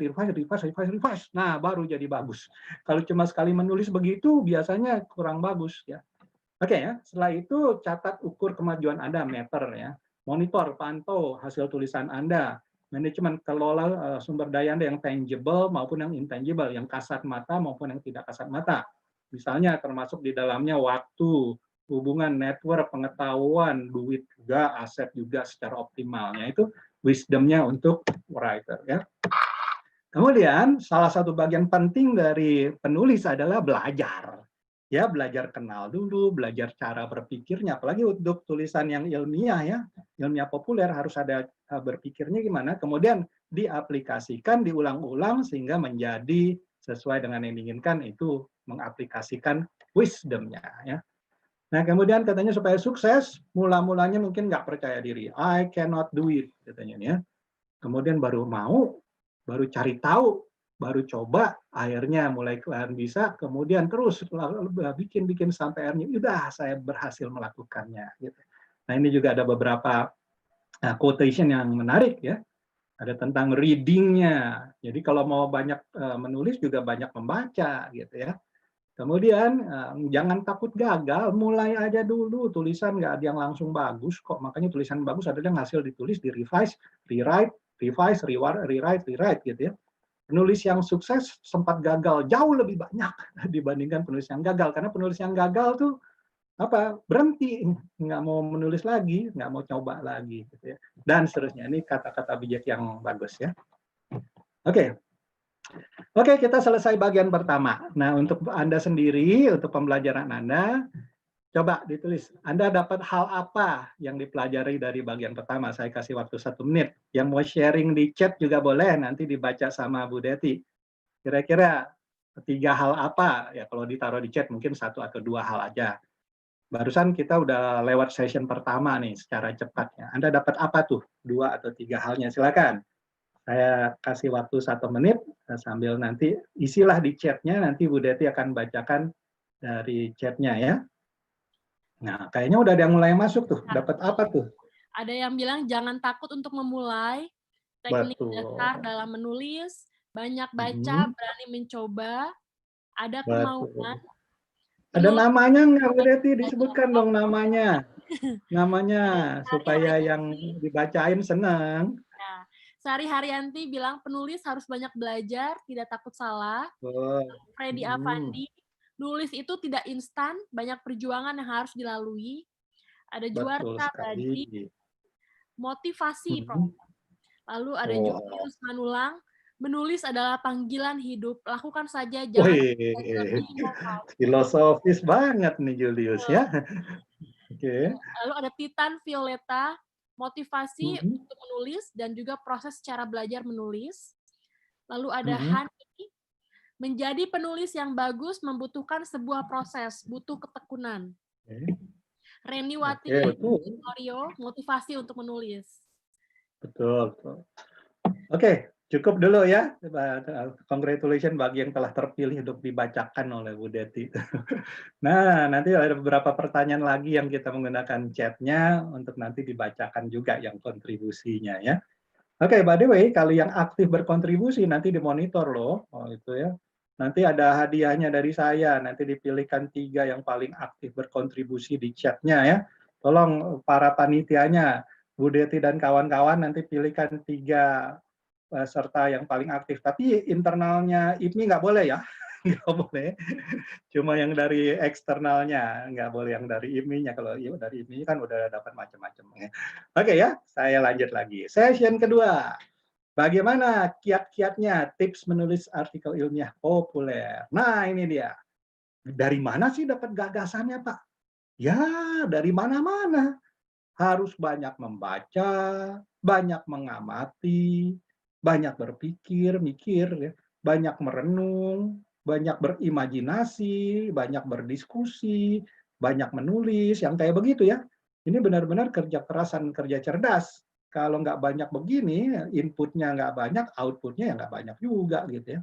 Speaker 4: Nah, baru jadi bagus. Kalau cuma sekali menulis begitu, biasanya kurang bagus ya. Oke ya, setelah itu catat ukur kemajuan Anda, meter ya. Monitor, pantau hasil tulisan Anda. Manajemen, kelola sumber daya Anda yang tangible maupun yang intangible, yang kasat mata maupun yang tidak kasat mata. Misalnya termasuk di dalamnya waktu, hubungan, network, pengetahuan, duit juga, aset juga secara optimalnya. Itu wisdom-nya untuk writer ya. Kemudian salah satu bagian penting dari penulis adalah belajar. Ya, belajar kenal dulu, belajar cara berpikirnya, apalagi untuk tulisan yang ilmiah ya, ilmiah populer harus ada berpikirnya gimana, kemudian diaplikasikan, diulang-ulang sehingga menjadi sesuai dengan yang diinginkan, itu mengaplikasikan wisdom-nya ya. Nah, kemudian katanya supaya sukses, mula-mulanya mungkin nggak percaya diri, I cannot do it katanya ya. Kemudian baru mau, baru cari tahu, baru coba, akhirnya mulai bisa, kemudian terus bikin sampai akhirnya udah saya berhasil melakukannya gitu. Nah, ini juga ada beberapa quotation yang menarik ya. Ada tentang reading-nya. Jadi kalau mau banyak menulis juga banyak membaca gitu ya. Kemudian jangan takut gagal, mulai aja dulu, tulisan nggak ada yang langsung bagus kok. Makanya tulisan bagus adalah yang hasil ditulis, di revise, rewrite, revise, rewrite gitu ya. Penulis yang sukses sempat gagal jauh lebih banyak dibandingkan penulis yang gagal, karena penulis yang gagal tuh berhenti, nggak mau menulis lagi, nggak mau coba lagi gitu ya, dan seterusnya. Ini kata-kata bijak yang bagus ya. Oke, kita selesai bagian pertama. Nah, untuk Anda sendiri, untuk pembelajaran Anda, coba ditulis, Anda dapat hal apa yang dipelajari dari bagian pertama. Saya kasih waktu 1 menit. Yang mau sharing di chat juga boleh, nanti dibaca sama Bu Deti. Kira-kira 3 hal apa? Ya kalau ditaruh di chat mungkin 1 atau 2 hal aja. Barusan kita udah lewat session pertama nih secara cepatnya. Anda dapat apa tuh? 2 atau 3 halnya, silakan. Saya kasih waktu 1 menit, sambil nanti isilah di chatnya, nanti Bu Deti akan bacakan dari chatnya ya. Nah, kayaknya udah ada yang mulai masuk tuh. Dapat apa tuh?
Speaker 1: Ada yang bilang jangan takut untuk memulai, teknik dasar dalam menulis, banyak baca, berani mencoba, ada kemauan.
Speaker 4: Ada namanya nggak, Bu Deti? Disebutkan dong namanya. Namanya, supaya yang dibacain senang.
Speaker 1: Nah, Sari Haryanti bilang penulis harus banyak belajar, tidak takut salah.
Speaker 4: Oh.
Speaker 1: Freddy Avandi, nulis itu tidak instan, banyak perjuangan yang harus dilalui. Ada
Speaker 4: Betul
Speaker 1: Juarta
Speaker 4: sekali.
Speaker 1: Badri, motivasi, Prof.
Speaker 4: Mhm.
Speaker 1: Lalu ada
Speaker 4: Oh.
Speaker 1: Julius Manulang, menulis adalah panggilan hidup, lakukan saja, jangan menjadi lebih inovasi.
Speaker 4: Filosofis banget nih Julius ya. Oke.
Speaker 1: Lalu ada Titan Violeta, motivasi
Speaker 4: Mhm.
Speaker 1: untuk menulis dan juga proses cara belajar menulis. Lalu ada
Speaker 4: Mhm.
Speaker 1: Hani, menjadi penulis yang bagus membutuhkan sebuah proses, butuh ketekunan.
Speaker 4: Oke.
Speaker 1: Reniwati
Speaker 4: Oke, betul.
Speaker 1: Victorio, motivasi untuk menulis.
Speaker 4: Betul. Oke, cukup dulu ya. Congratulations bagi yang telah terpilih untuk dibacakan oleh Bu Deti. Nah, nanti ada beberapa pertanyaan lagi yang kita menggunakan chatnya untuk nanti dibacakan juga yang kontribusinya ya. Oke, by the way, kalau yang aktif berkontribusi nanti dimonitor loh. Oh, itu ya. Nanti ada hadiahnya dari saya. Nanti dipilihkan 3 yang paling aktif berkontribusi di chatnya ya. Tolong para panitianya, Bu Deti dan kawan-kawan nanti pilihkan 3 serta yang paling aktif. Tapi internalnya IPMI nggak boleh ya. Nggak boleh. Cuma yang dari eksternalnya, nggak boleh yang dari IPMI-nya. Kalau dari IPMI kan udah dapat macam-macam. Oke ya, saya lanjut lagi. Session kedua. Bagaimana kiat-kiatnya tips menulis artikel ilmiah populer? Nah, ini dia. Dari mana sih dapat gagasannya, Pak? Ya, dari mana-mana. Harus banyak membaca, banyak mengamati, banyak berpikir, mikir, ya, banyak merenung, banyak berimajinasi, banyak berdiskusi, banyak menulis, yang kayak begitu ya. Ini benar-benar kerja keras dan kerja cerdas. Kalau nggak banyak begini, inputnya nggak banyak, outputnya ya nggak banyak juga gitu ya.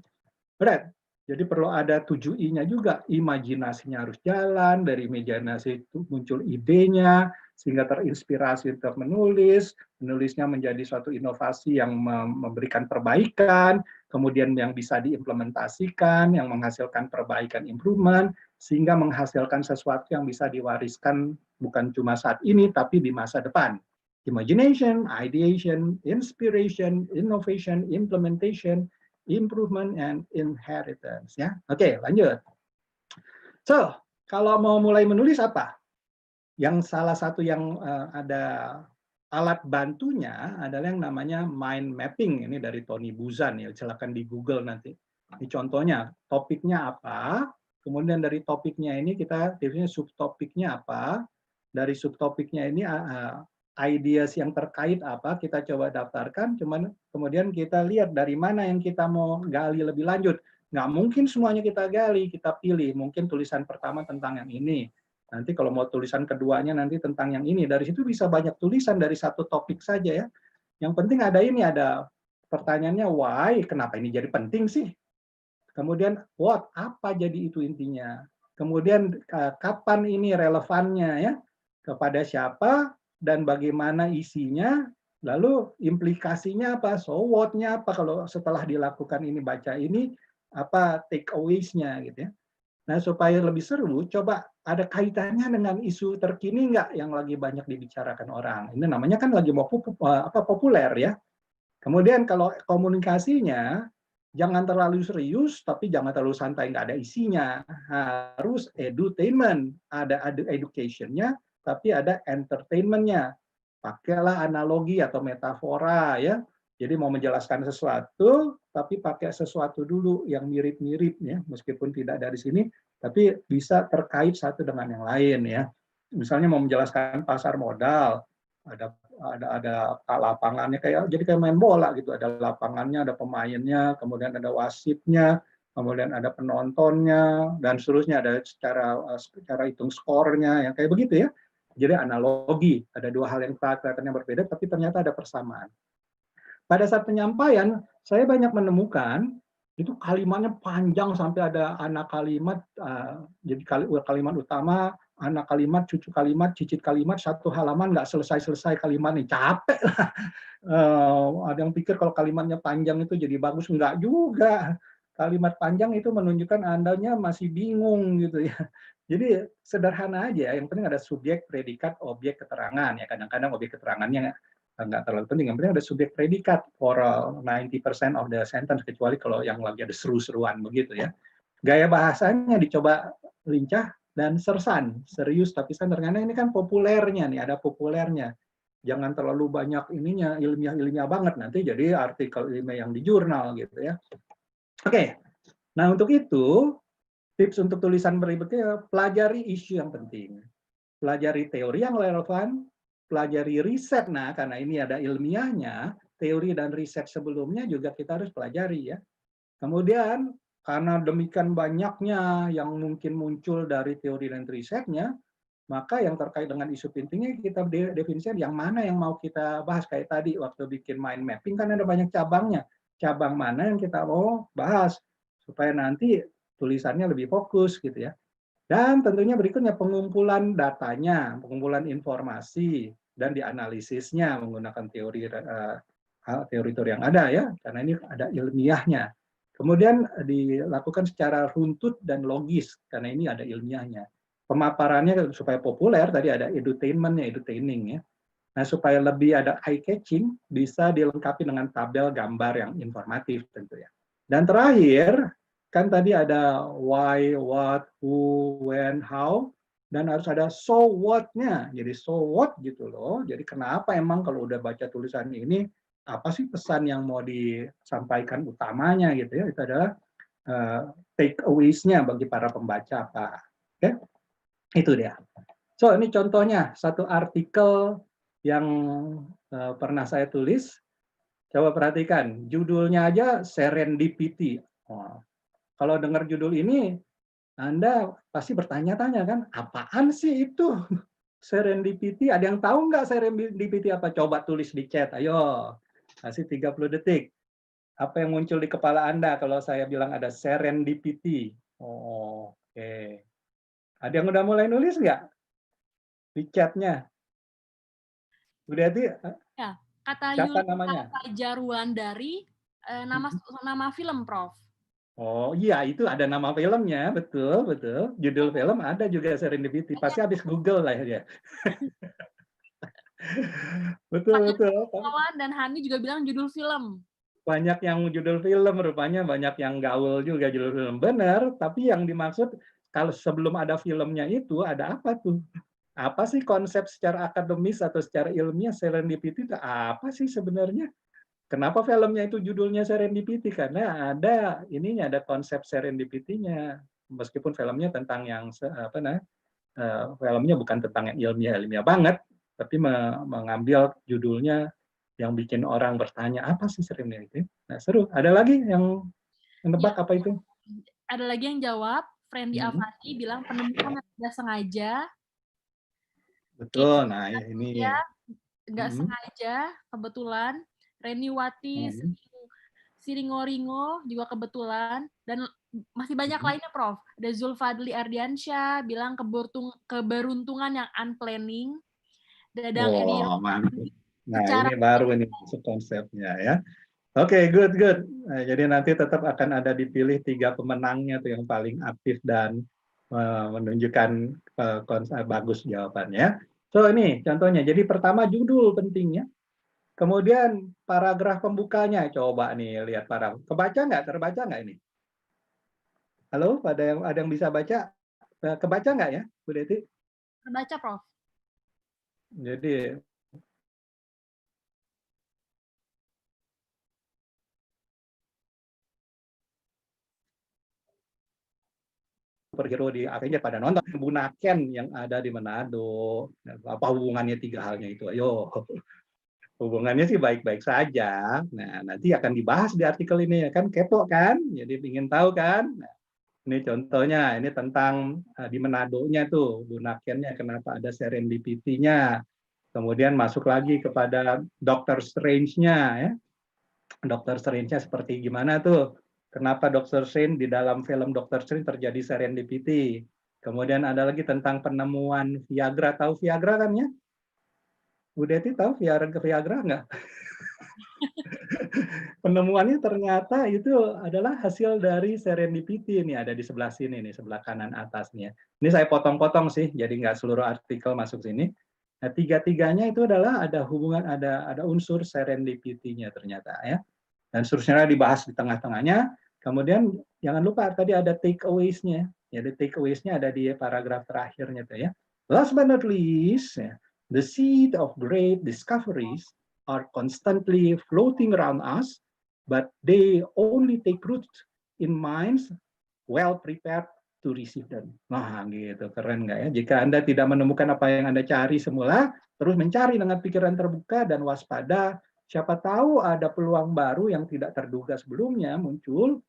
Speaker 4: Berat. Jadi perlu ada 7I-nya juga. Imajinasinya harus jalan, dari imajinasi itu muncul idenya, sehingga terinspirasi untuk menulis, menulisnya menjadi suatu inovasi yang memberikan perbaikan, kemudian yang bisa diimplementasikan, yang menghasilkan perbaikan improvement, sehingga menghasilkan sesuatu yang bisa diwariskan bukan cuma saat ini, tapi di masa depan. Imagination, ideation, inspiration, innovation, implementation, improvement and inheritance ya. Oke, lanjut. So, kalau mau mulai menulis apa? Yang salah satu yang ada alat bantunya adalah yang namanya mind mapping. Ini dari Tony Buzan ya, silakan di Google nanti. Ini contohnya, topiknya apa? Kemudian dari topiknya ini kita definisi subtopiknya apa? Dari subtopiknya ini ideas yang terkait apa kita coba daftarkan, cuman kemudian kita lihat dari mana yang kita mau gali lebih lanjut. Nggak mungkin semuanya kita gali, kita pilih. Mungkin tulisan pertama tentang yang ini. Nanti kalau mau tulisan keduanya nanti tentang yang ini. Dari situ bisa banyak tulisan dari satu topik saja ya. Yang penting ada ini, ada pertanyaannya why, kenapa ini jadi penting sih? Kemudian what, apa jadi itu intinya? Kemudian kapan ini relevannya ya? Kepada siapa? Dan bagaimana isinya, lalu implikasinya apa, so what-nya apa, kalau setelah dilakukan ini, baca ini, apa take aways-nya gitu ya. Nah, supaya lebih seru, coba ada kaitannya dengan isu terkini nggak yang lagi banyak dibicarakan orang. Ini namanya kan lagi mau populer ya. Kemudian kalau komunikasinya, jangan terlalu serius, tapi jangan terlalu santai, nggak ada isinya. Harus edutainment, ada education-nya, tapi ada entertainment-nya. Pakailah analogi atau metafora ya. Jadi mau menjelaskan sesuatu, tapi pakai sesuatu dulu yang mirip-mirip ya, meskipun tidak dari sini, tapi bisa terkait satu dengan yang lain ya. Misalnya mau menjelaskan pasar modal, ada lapangannya jadi kayak main bola gitu, ada lapangannya, ada pemainnya, kemudian ada wasitnya, kemudian ada penontonnya, dan seterusnya, ada cara hitung skornya, yang kayak begitu ya. Jadi analogi, ada dua hal yang kelihatannya berbeda, tapi ternyata ada persamaan. Pada saat penyampaian, saya banyak menemukan itu kalimatnya panjang sampai ada anak kalimat, jadi kalimat utama, anak kalimat, cucu kalimat, cicit kalimat, satu halaman nggak selesai-selesai kalimatnya, capek lah. Ada yang pikir kalau kalimatnya panjang itu jadi bagus, enggak juga. Kalimat panjang itu menunjukkan Andanya masih bingung gitu ya. Jadi sederhana aja, yang penting ada subjek, predikat, objek, keterangan ya. Kadang-kadang objek keterangannya nggak terlalu penting. Yang penting ada subjek predikat for 90% of the sentence, kecuali kalau yang lagi ada seru-seruan begitu ya. Gaya bahasanya dicoba lincah dan sersan, serius tapi santai. Karena ini kan populernya nih, ada populernya. Jangan terlalu banyak ininya, ilmiah-ilmiah banget, nanti jadi artikel ilmiah yang di jurnal gitu ya. Oke, nah untuk itu, tips untuk tulisan berikutnya, pelajari isu yang penting. Pelajari teori yang relevan, pelajari riset. Nah, karena ini ada ilmiahnya, teori dan riset sebelumnya juga kita harus pelajari ya. Kemudian, karena demikian banyaknya yang mungkin muncul dari teori dan risetnya, maka yang terkait dengan isu pentingnya kita definisikan yang mana yang mau kita bahas. Kayak tadi waktu bikin mind mapping kan ada banyak cabangnya. Cabang mana yang kita mau bahas supaya nanti tulisannya lebih fokus gitu ya. Dan tentunya berikutnya pengumpulan datanya, pengumpulan informasi dan dianalisisnya menggunakan teori-teori yang ada ya, karena ini ada ilmiahnya. Kemudian dilakukan secara runtut dan logis karena ini ada ilmiahnya. Pemaparannya supaya populer tadi ada edutainment-nya, edutaining ya. Nah, supaya lebih ada eye catching bisa dilengkapi dengan tabel gambar yang informatif tentu ya. Dan terakhir, kan tadi ada why, what, who, when, how, dan harus ada so what-nya. Jadi so what gitu loh. Jadi kenapa emang kalau udah baca tulisan ini, apa sih pesan yang mau disampaikan utamanya gitu ya. Itu adalah take aways-nya bagi para pembaca apa. Oke? Itu dia. So, ini contohnya satu artikel yang pernah saya tulis. Coba perhatikan, judulnya aja Serendipity. Oh, kalau dengar judul ini, Anda pasti bertanya-tanya kan, apaan sih itu serendipity? Ada yang tahu nggak serendipity apa? Coba tulis di chat, ayo. Kasih 30 detik. Apa yang muncul di kepala Anda kalau saya bilang ada serendipity? Oh, oke. Ada yang udah mulai nulis nggak di chatnya? Udah
Speaker 1: Ya, kata
Speaker 4: siapa
Speaker 1: Yuli
Speaker 4: namanya?
Speaker 1: Fajar Wulandari, nama film, Prof.
Speaker 4: Oh iya, itu ada nama filmnya, betul, betul. Judul film ada juga Serendipity. Pasti habis Google lah ya. Betul, betul.
Speaker 1: Kawan dan Hani juga bilang judul film.
Speaker 4: Banyak yang judul film, rupanya banyak yang gaul juga judul film. Benar, tapi yang dimaksud kalau sebelum ada filmnya itu ada apa tuh? Apa sih konsep secara akademis atau secara ilmiah serendipity itu apa sih sebenarnya? Kenapa filmnya itu judulnya Serendipity? Karena ada ininya, ada konsep serendipity-nya. Meskipun filmnya tentang yang filmnya bukan tentang yang ilmiah banget, tapi mengambil judulnya yang bikin orang bertanya apa sih serendipity? Nah, seru. Ada lagi yang menebak apa itu?
Speaker 1: Ada lagi yang jawab, Friendly Avati bilang penemuan yang tidak sengaja.
Speaker 4: Betul. Nah, ini
Speaker 1: nggak sengaja, kebetulan. Reniwati Siringoringo juga kebetulan, dan masih banyak lainnya, Prof. Ada Zulfadli Ardiansyah bilang keberuntungan yang unplanning. Dadang Edi.
Speaker 4: Nah, ini baru ini masuk konsepnya ya. Oke, good. Nah, jadi nanti tetap akan ada dipilih 3 pemenangnya tuh yang paling aktif dan menunjukkan konsep bagus jawabannya. So ini contohnya. Jadi pertama judul pentingnya. Kemudian paragraf pembukanya, coba nih lihat paragraf. Terbaca nggak ini? Halo, ada yang bisa baca? Kebaca nggak ya, Bu Deti?
Speaker 1: Terbaca, Prof.
Speaker 4: Jadi superhero di Avenger pada nonton. Bunaken yang ada di Manado. Apa hubungannya 3 halnya itu? Ayo. Hubungannya sih baik-baik saja. Nah, nanti akan dibahas di artikel ini ya kan, kepo kan? Jadi ingin tahu kan? Nah, ini contohnya, ini tentang di Manado-nya tuh, Bunakennya kenapa ada serendipity-nya. Kemudian masuk lagi kepada Doctor Strange-nya ya. Doctor Strange-nya seperti gimana tuh? Kenapa Doctor Strange di dalam film Doctor Strange terjadi serendipity? Kemudian ada lagi tentang penemuan Viagra. Tahu Viagra kan ya? Bu Deti tahu Viagra nggak? Penemuannya ternyata itu adalah hasil dari serendipity. Ini ada di sebelah sini, nih sebelah kanan atasnya. Ini saya potong-potong sih, jadi nggak seluruh artikel masuk sini. Nah, tiga-tiganya itu adalah ada hubungan, ada unsur serendipity-nya ternyata ya. Dan seterusnya dibahas di tengah-tengahnya. Kemudian jangan lupa tadi ada takeaways-nya. Ya, takeaways-nya ada di paragraf terakhirnya tuh ya. Last but not least, the seed of great discoveries are constantly floating around us, but they only take root in minds well prepared to receive them. Nah, gitu, keren nggak ya? Jika Anda tidak menemukan apa yang Anda cari semula, terus mencari dengan pikiran terbuka dan waspada, siapa tahu ada peluang baru yang tidak terduga sebelumnya muncul.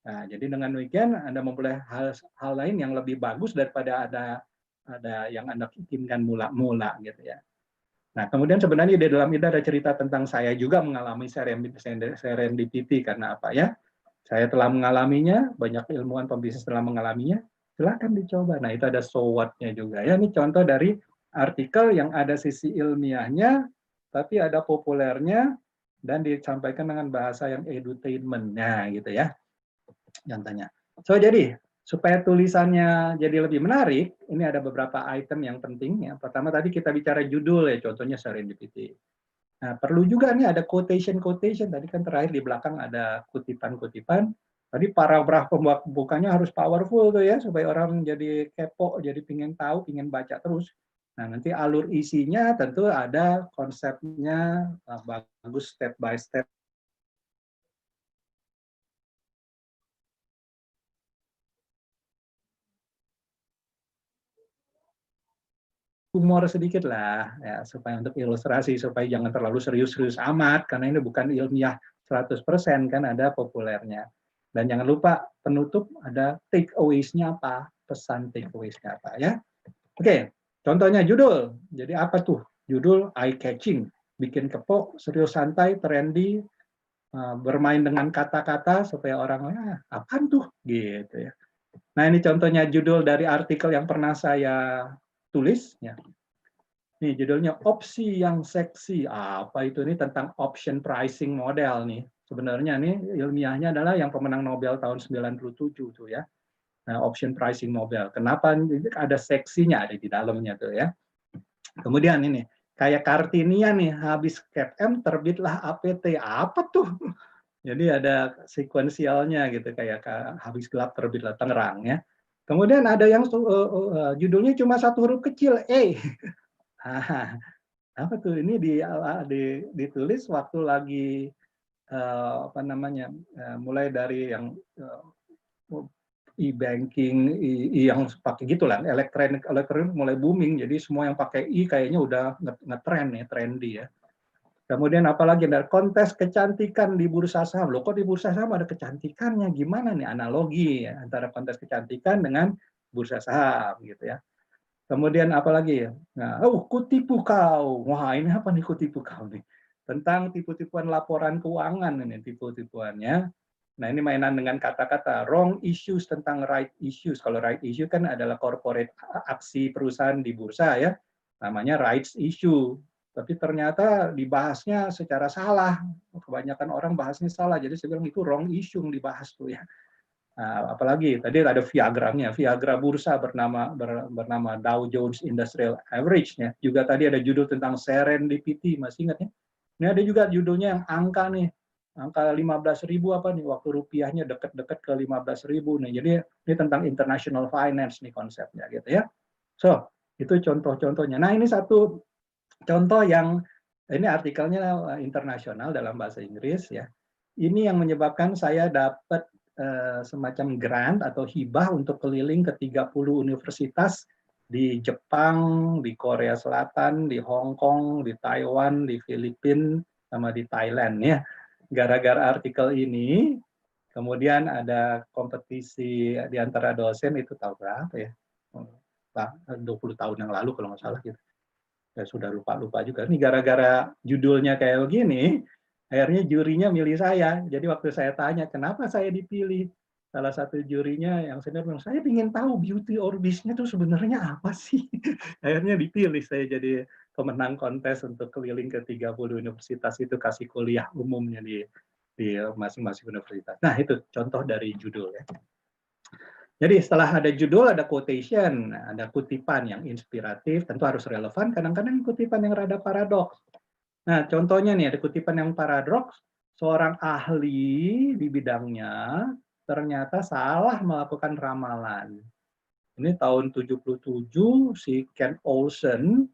Speaker 4: Nah, jadi dengan demikian Anda memperoleh hal lain yang lebih bagus daripada ada yang Anda inginkan mula-mula gitu ya. Nah, kemudian sebenarnya di dalam itu ada cerita tentang saya juga mengalami serendipity karena apa ya? Saya telah mengalaminya, banyak ilmuwan pembisnis telah mengalaminya, silakan dicoba. Nah, itu ada so what-nya juga ya. Ini contoh dari artikel yang ada sisi ilmiahnya, tapi ada populernya, dan disampaikan dengan bahasa yang edutainment-nya gitu ya. Contohnya. So, jadi, supaya tulisannya jadi lebih menarik, ini ada beberapa item yang penting. Ya. Pertama tadi kita bicara judul ya, contohnya serendipity. Nah, perlu juga nih ada quotation. Tadi kan terakhir di belakang ada kutipan-kutipan. Tadi paragraf pembukanya harus powerful tuh ya, supaya orang jadi kepo, jadi pingin tahu, pingin baca terus. Nah, nanti alur isinya tentu ada konsepnya, bagus step by step. Humor sedikit lah, ya, supaya untuk ilustrasi, supaya jangan terlalu serius-serius amat, karena ini bukan ilmiah 100%, kan ada populernya. Dan jangan lupa penutup ada takeaways-nya apa, pesan takeaways-nya apa ya. Oke, contohnya judul. Jadi apa tuh? Judul eye-catching, bikin kepo, serius santai, trendy, bermain dengan kata-kata supaya orang, apaan tuh? Gitu ya. Nah, ini contohnya judul dari artikel yang pernah saya tulis ya. Nih judulnya opsi yang seksi. Apa itu? Ini tentang option pricing model nih. Sebenarnya nih ilmiahnya adalah yang pemenang Nobel tahun 97 tuh ya. Nah, option pricing model. Kenapa ada seksinya ada di dalamnya tuh ya. Kemudian ini kayak Kartini nih, habis CAPM terbitlah APT. Apa tuh? Jadi ada sekuensialnya gitu, kayak habis gelap terbitlah terang ya. Kemudian ada yang judulnya cuma satu huruf kecil, E. Apa tuh? Ini ditulis waktu lagi apa namanya, mulai dari yang e-banking, yang pakai gitulah, elektronik mulai booming, jadi semua yang pakai kayaknya udah ngetren ya, trendy ya. Kemudian apalagi ada kontes kecantikan di bursa saham. Loh, kok di bursa saham ada kecantikannya? Gimana nih analogi ya, antara kontes kecantikan dengan bursa saham gitu ya. Kemudian apalagi ya? Nah, kutipu kau. Wah, ini apa nih kutipu kau nih? Tentang tipu-tipuan laporan keuangan ini tipu-tipuannya. Nah, ini mainan dengan kata-kata, wrong issues tentang right issues. Kalau right issue kan adalah corporate aksi perusahaan di bursa ya. Namanya rights issue. Tapi ternyata dibahasnya secara salah. Kebanyakan orang bahasnya salah. Jadi saya bilang itu wrong issue yang dibahas tuh ya. Nah, apalagi tadi ada Viagra-nya, Viagra bursa bernama Dow Jones Industrial Average-nya. Juga tadi ada judul tentang serendipity, masih ingat ya? Ini ada juga judulnya yang angka nih, angka 15.000 apa nih, waktu rupiahnya dekat-dekat ke 15.000 nih. Jadi ini tentang international finance nih konsepnya gitu ya. So, itu contoh-contohnya. Nah, ini satu contoh yang ini artikelnya internasional dalam bahasa Inggris ya. Ini yang menyebabkan saya dapat semacam grant atau hibah untuk keliling ke 30 universitas di Jepang, di Korea Selatan, di Hong Kong, di Taiwan, di Filipina, sama di Thailand ya. Gara-gara artikel ini, kemudian ada kompetisi di antara dosen itu tahun berapa ya? 20 tahun yang lalu kalau nggak salah gitu. Ya sudah lupa-lupa juga. Ini gara-gara judulnya kayak begini, akhirnya jurinya milih saya. Jadi waktu saya tanya, kenapa saya dipilih? Salah satu jurinya yang senior bilang, saya ingin tahu beauty or beast-nya itu sebenarnya apa sih? Akhirnya dipilih saya jadi pemenang kontes untuk keliling ke 30 universitas itu, kasih kuliah umumnya di masing-masing universitas. Nah, itu contoh dari judul ya. Jadi setelah ada judul, ada quotation, ada kutipan yang inspiratif, tentu harus relevan, kadang-kadang kutipan yang rada paradoks. Nah, contohnya nih, ada kutipan yang paradoks, seorang ahli di bidangnya ternyata salah melakukan ramalan. Ini tahun 77, si Ken Olsen,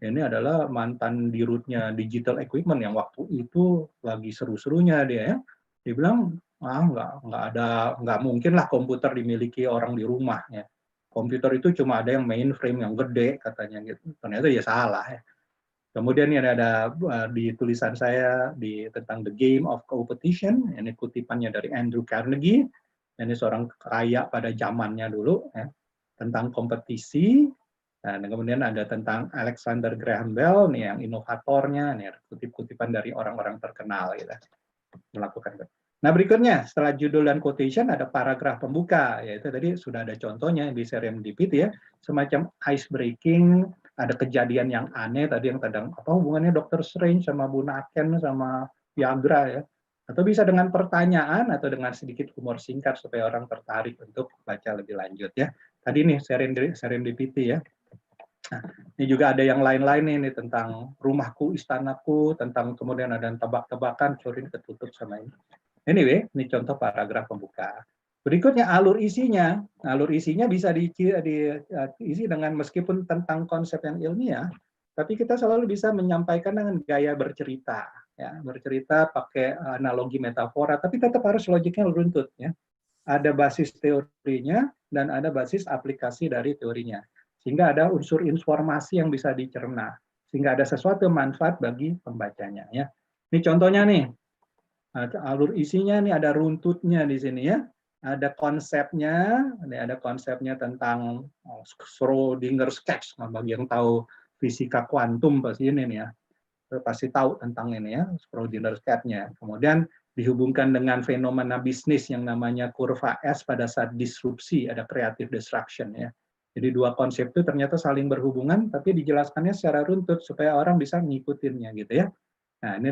Speaker 4: ini adalah mantan dirutnya Digital Equipment yang waktu itu lagi seru-serunya dia ya. Dia bilang, nggak mungkin lah komputer dimiliki orang di rumah ya. Komputer itu cuma ada yang mainframe yang gede katanya gitu. Ternyata dia salah ya. Kemudian ini ada di tulisan saya tentang The Game of Competition, ini kutipannya dari Andrew Carnegie, ini seorang kaya pada zamannya dulu ya, tentang kompetisi. Dan kemudian ada tentang Alexander Graham Bell nih yang inovatornya, nih kutip-kutipan dari orang-orang terkenal gitu. Melakukan. Nah, berikutnya setelah judul dan quotation ada paragraf pembuka, yaitu tadi sudah ada contohnya di serendipity ya, semacam ice breaking, ada kejadian yang aneh tadi yang kadang apa hubungannya Dr. Strange sama Bu Naken sama Viagra ya. Atau bisa dengan pertanyaan atau dengan sedikit humor singkat supaya orang tertarik untuk baca lebih lanjut ya. Tadi nih serendipity ya. Nah, ini juga ada yang lain-lain ini tentang rumahku, istanaku, tentang kemudian ada tebak-tebakan, sorry ketutup sama ini. Anyway, ini contoh paragraf pembuka. Berikutnya alur isinya bisa diisi dengan meskipun tentang konsep yang ilmiah, tapi kita selalu bisa menyampaikan dengan gaya bercerita, ya bercerita pakai analogi metafora, tapi tetap harus logiknya runtut, ya. Ada basis teorinya dan ada basis aplikasi dari teorinya, sehingga ada unsur informasi yang bisa dicerna, sehingga ada sesuatu manfaat bagi pembacanya, ya. Ini contohnya nih. Alur isinya nih ada runtutnya di sini ya. Ada konsepnya, ada konsepnya tentang Schrödinger sketch. Nah, bagi yang tahu fisika kuantum pasti ini nih ya. Pasti tahu tentang ini ya, Schrödinger sketch-nya. Kemudian dihubungkan dengan fenomena bisnis yang namanya kurva S pada saat disrupsi, ada creative destruction ya. Jadi dua konsep itu ternyata saling berhubungan, tapi dijelaskannya secara runtut supaya orang bisa ngikutinnya gitu ya. Nah, ini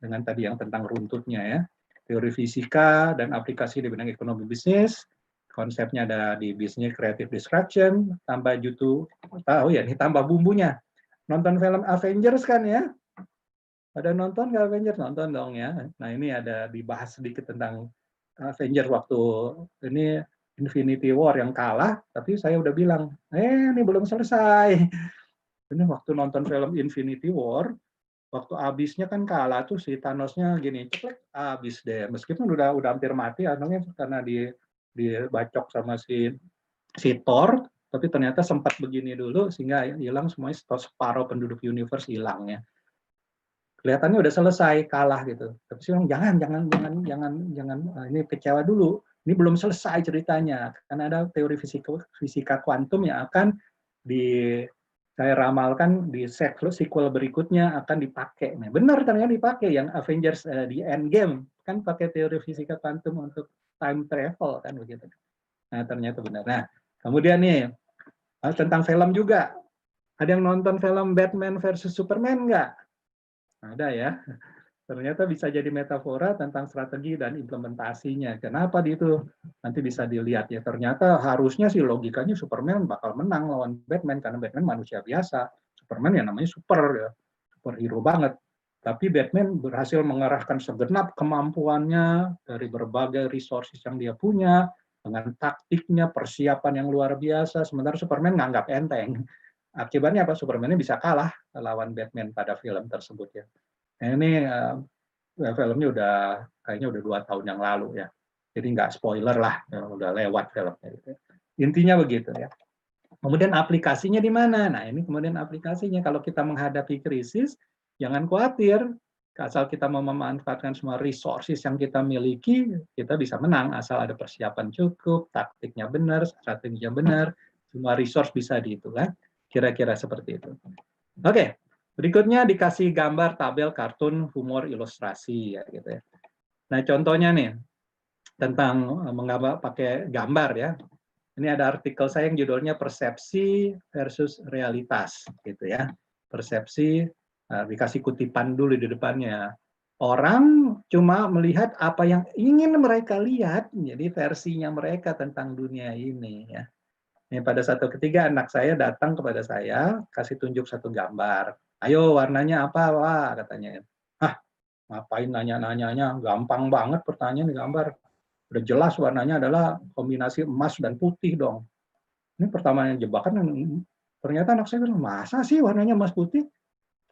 Speaker 4: dengan tadi yang tentang runtutnya ya, teori fisika dan aplikasi di bidang ekonomi bisnis, konsepnya ada di bisnis creative destruction, tambah ya ini tambah bumbunya. Nonton film Avengers kan ya? Ada nonton nggak Avengers? Nonton dong ya. Nah ini ada dibahas sedikit tentang Avengers waktu ini Infinity War yang kalah, tapi saya udah bilang, ini belum selesai. Ini waktu nonton film Infinity War, waktu abisnya kan kalah tuh si Thanosnya gini ceklek abis deh meskipun udah hampir mati karena dibacok sama si Thor, tapi ternyata sempat begini dulu sehingga hilang semuanya, separuh penduduk universe hilang ya. Kelihatannya udah selesai kalah gitu, tapi sih jangan ini kecewa dulu, ini belum selesai ceritanya karena ada teori fisika kuantum yang akan saya ramalkan di sequel berikutnya akan dipakai. Nah, benar ternyata dipakai yang Avengers di Endgame kan pakai teori fisika kuantum untuk time travel kan begitu. Nah, ternyata benar. Nah, kemudian nih tentang film juga. Ada yang nonton film Batman versus Superman nggak? Ada ya. Ternyata bisa jadi metafora tentang strategi dan implementasinya. Kenapa itu? Nanti bisa dilihat ya. Ternyata harusnya sih logikanya Superman bakal menang lawan Batman karena Batman manusia biasa. Superman ya namanya superhero banget. Tapi Batman berhasil mengerahkan segenap kemampuannya dari berbagai resources yang dia punya dengan taktiknya, persiapan yang luar biasa. Sementara Superman nganggap enteng. Akibatnya apa? Superman-nya bisa kalah lawan Batman pada film tersebut ya. Ini filmnya kayaknya udah 2 tahun yang lalu ya. Jadi nggak spoiler lah, ya, udah lewat filmnya. Gitu. Intinya begitu ya. Kemudian aplikasinya di mana? Nah ini kemudian aplikasinya kalau kita menghadapi krisis, jangan khawatir. Asal kita mau memanfaatkan semua resources yang kita miliki, kita bisa menang. Asal ada persiapan cukup, taktiknya benar, strateginya benar, semua resource bisa dihitung. Kira-kira seperti itu. Oke. Berikutnya dikasih gambar, tabel, kartun, humor, ilustrasi ya gitu ya. Nah, contohnya nih tentang menggambar pakai gambar ya. Ini ada artikel saya yang judulnya Persepsi versus Realitas gitu ya. Persepsi dikasih kutipan dulu di depannya. Orang cuma melihat apa yang ingin mereka lihat, jadi versinya mereka tentang dunia ini ya. Ini pada satu ketiga anak saya datang kepada saya, kasih tunjuk satu gambar. Ayo warnanya apa, Wah? Katanya. Hah, ngapain nanya-nanyanya? Gampang banget pertanyaan di gambar. Udah jelas warnanya adalah kombinasi emas dan putih dong. Ini pertama yang jebakan, ternyata anak saya bilang, masa sih warnanya emas putih?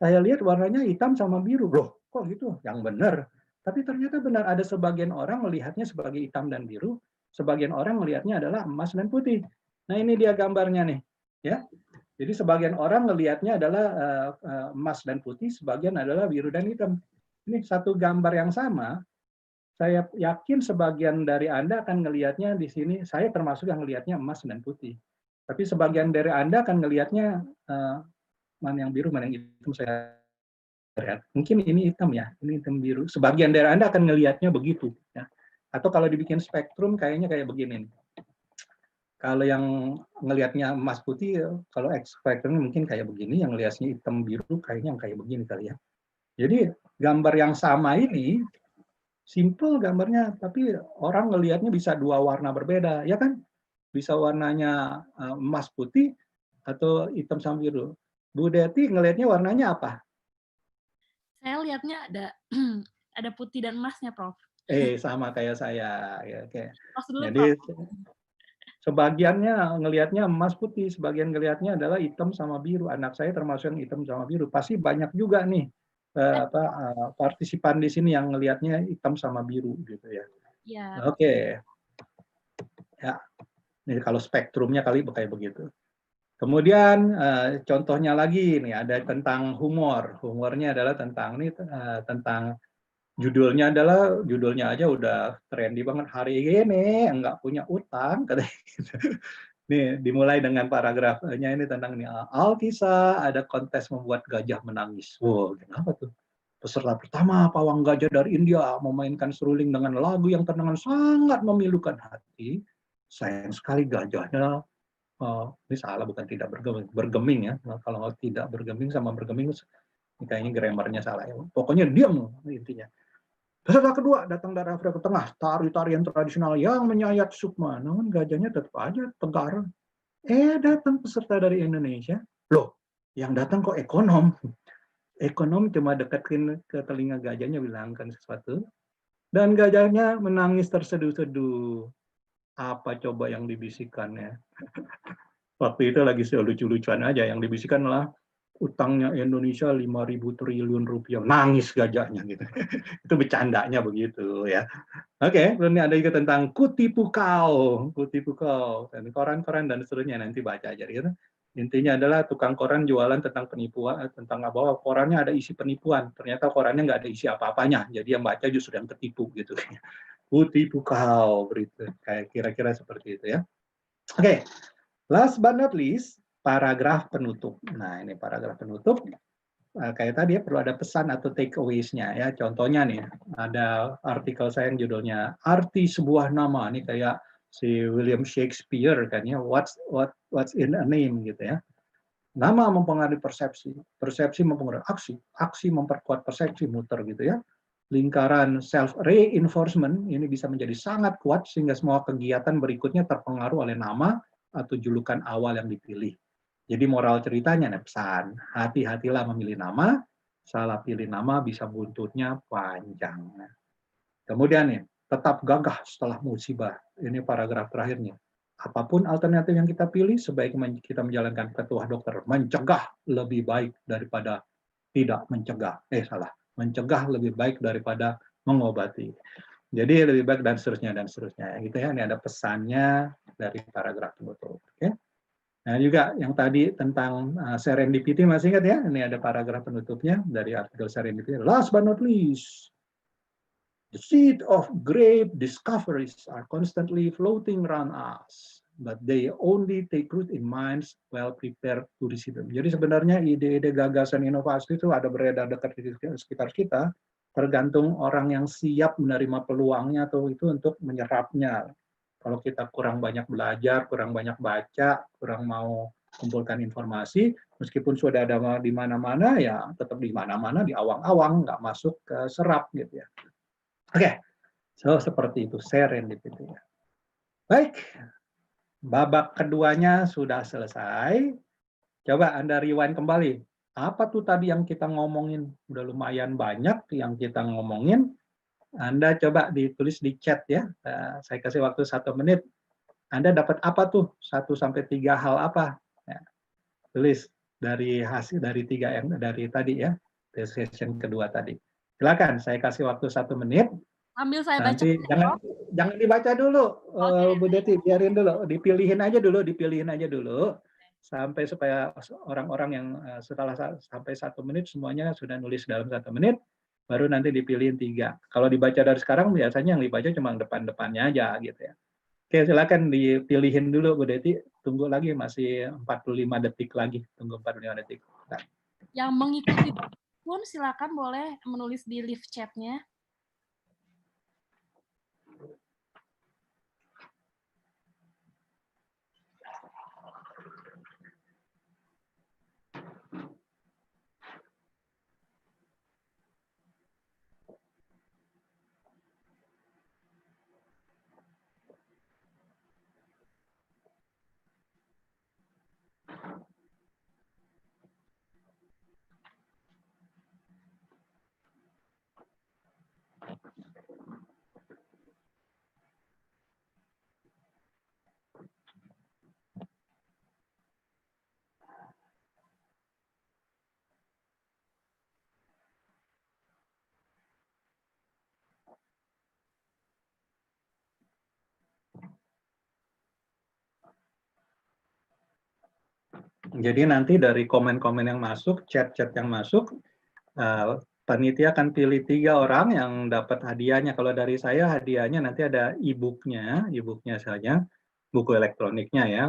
Speaker 4: Saya lihat warnanya hitam sama biru. Loh, kok gitu? Yang benar. Tapi ternyata benar, ada sebagian orang melihatnya sebagai hitam dan biru, sebagian orang melihatnya adalah emas dan putih. Nah, ini dia gambarnya nih, ya. Jadi sebagian orang melihatnya adalah emas dan putih, sebagian adalah biru dan hitam. Ini satu gambar yang sama. Saya yakin sebagian dari Anda akan melihatnya di sini, saya termasuk yang melihatnya emas dan putih. Tapi sebagian dari Anda akan melihatnya mana yang biru, mana yang hitam, saya lihat. Mungkin ini hitam ya, ini hitam biru. Sebagian dari Anda akan melihatnya begitu. Ya. Atau kalau dibikin spektrum, kayaknya kayak begini. Kalau yang ngelihatnya emas putih, kalau spektrumnya mungkin kayak begini, yang ngelihatnya hitam biru, kayaknya yang kayak begini kali ya. Jadi gambar yang sama ini, simple gambarnya, tapi orang ngelihatnya bisa dua warna berbeda, ya kan? Bisa warnanya emas putih atau hitam sama biru. Bu Deti ngelihatnya warnanya apa?
Speaker 1: Saya lihatnya ada ada putih dan emasnya, Prof.
Speaker 4: Sama kayak saya. Ya, kayak.
Speaker 1: Dulu,
Speaker 4: Jadi
Speaker 1: Prof.
Speaker 4: sebagiannya ngelihatnya emas putih, sebagian ngelihatnya adalah hitam sama biru. Anak saya termasuk yang hitam sama biru. Pasti banyak juga nih partisipan di sini yang ngelihatnya hitam sama biru gitu ya.
Speaker 1: Ya.
Speaker 4: Oke. Ya. Ini kalau spektrumnya kali kayak begitu. Kemudian contohnya lagi nih ada tentang humor. Humornya adalah tentang tentang judulnya aja udah trendy banget, hari ini nggak punya utang katanya. Nih dimulai dengan paragrafnya ini tentang nih, Alkisah ada kontes membuat gajah menangis. Wow, kenapa tuh? Peserta pertama pawang gajah dari India memainkan seruling dengan lagu yang tendangan sangat memilukan hati. Sayang sekali gajahnya ini salah, bukan tidak bergeming ya. Kalau tidak bergeming sama bergeming kayaknya grammarnya salah ya. Pokoknya diam intinya. Peserta kedua datang dari Afrika Tengah, tari-tarian tradisional yang menyayat sukma. Namun gajahnya tetap aja tegar. Datang peserta dari Indonesia. Loh, yang datang kok ekonom. Ekonom cuma deketin ke telinga gajahnya, bilangkan sesuatu. Dan gajahnya menangis terseduh-seduh. Apa coba yang dibisikkannya? Waktu itu lagi lucu-lucuan aja. Yang dibisikkan adalah utangnya Indonesia 5.000 triliun rupiah. Nangis gajahnya gitu. Itu bercandanya begitu ya. Oke, ini ada juga tentang kutipu kau, dan koran-koran dan seterusnya, nanti baca aja gitu. Intinya adalah tukang koran jualan tentang penipuan, tentang bahwa korannya ada isi penipuan. Ternyata korannya nggak ada isi apa-apanya, jadi yang baca justru yang ketipu gitu. Kutipu kau, berita kayak kira-kira seperti itu ya. Oke, last but not least, paragraf penutup. Nah, ini paragraf penutup. Kayak tadi ya, perlu ada pesan atau takeaways-nya ya. Contohnya nih, ada artikel saya yang judulnya Arti Sebuah Nama. Ini kayak si William Shakespeare kan ya, what's in a name gitu ya. Nama mempengaruhi persepsi, persepsi mempengaruhi aksi, aksi memperkuat persepsi, muter gitu ya. Lingkaran self reinforcement ini bisa menjadi sangat kuat sehingga semua kegiatan berikutnya terpengaruh oleh nama atau julukan awal yang dipilih. Jadi moral ceritanya nih, pesan, hati-hatilah memilih nama, salah pilih nama bisa buntutnya panjang. Kemudian nih, tetap gagah setelah musibah. Ini paragraf terakhirnya. Apapun alternatif yang kita pilih, sebaiknya kita menjalankan petuah dokter. Mencegah lebih baik daripada tidak mencegah. Mencegah lebih baik daripada mengobati. Jadi lebih baik dan seterusnya. Gitu ya. Ini ada pesannya dari paragraf penutup. Oke. Nah juga yang tadi tentang serendipity, masih ingat ya? Ini ada paragraf penutupnya dari artikel serendipity. Last but not least, the seed of great discoveries are constantly floating around us, but they only take root in minds well prepared to receive them. Jadi sebenarnya ide-ide gagasan inovasi itu ada beredar dekat di sekitar kita, tergantung orang yang siap menerima peluangnya atau itu untuk menyerapnya. Kalau kita kurang banyak belajar, kurang banyak baca, kurang mau kumpulkan informasi, meskipun sudah ada di mana-mana, ya tetap di mana-mana, di awang-awang, nggak masuk ke serap gitu ya. Oke, so seperti itu serendipity. Baik, babak keduanya sudah selesai. Coba Anda rewind kembali. Apa tuh tadi yang kita ngomongin? Udah lumayan banyak yang kita ngomongin. Anda coba ditulis di chat ya. Saya kasih waktu 1 menit. Anda dapat apa tuh? 1-3 hal apa? Ya, tulis dari hasil dari 3 yang dari tadi ya. Session kedua tadi. Silakan, saya kasih waktu 1 menit.
Speaker 1: Ambil saya baca.
Speaker 4: Nanti jangan dibaca dulu, Bu Deti, biarin dulu, dipilihin aja dulu. Sampai supaya orang-orang yang setelah sampai 1 menit semuanya sudah nulis dalam 1 menit, baru nanti dipilihin 3. Kalau dibaca dari sekarang biasanya yang dibaca cuma depan-depannya aja gitu ya. Oke, silakan dipilihin dulu Bu Deti, tunggu lagi masih 45 detik lagi, tunggu 45 detik. Nah.
Speaker 1: Yang mengikuti pun silakan boleh menulis di live chat-nya.
Speaker 4: Jadi nanti dari komen-komen yang masuk, chat-chat yang masuk, panitia akan pilih 3 orang yang dapat hadiahnya. Kalau dari saya hadiahnya nanti ada e-book-nya saja, buku elektroniknya ya,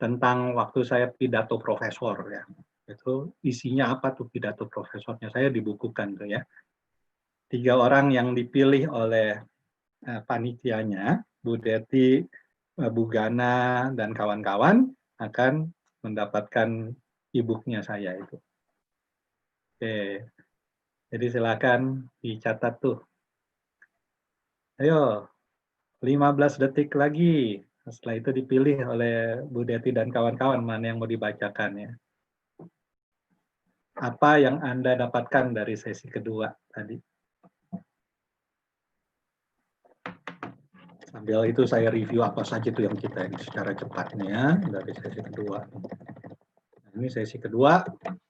Speaker 4: tentang waktu saya pidato profesor ya. Itu isinya apa tuh pidato profesornya, saya dibukukan tuh ya. 3 orang yang dipilih oleh panitianya, Bu Deti, Bu Gana, dan kawan-kawan akan mendapatkan e-book-nya saya itu. Oke, jadi silakan dicatat tuh. Ayo, 15 detik lagi. Setelah itu dipilih oleh Bu Deti dan kawan-kawan mana yang mau dibacakan ya. Apa yang Anda dapatkan dari sesi kedua tadi? Sambil itu saya review apa saja itu yang kita secara cepatnya dari sesi kedua. Ini sesi kedua,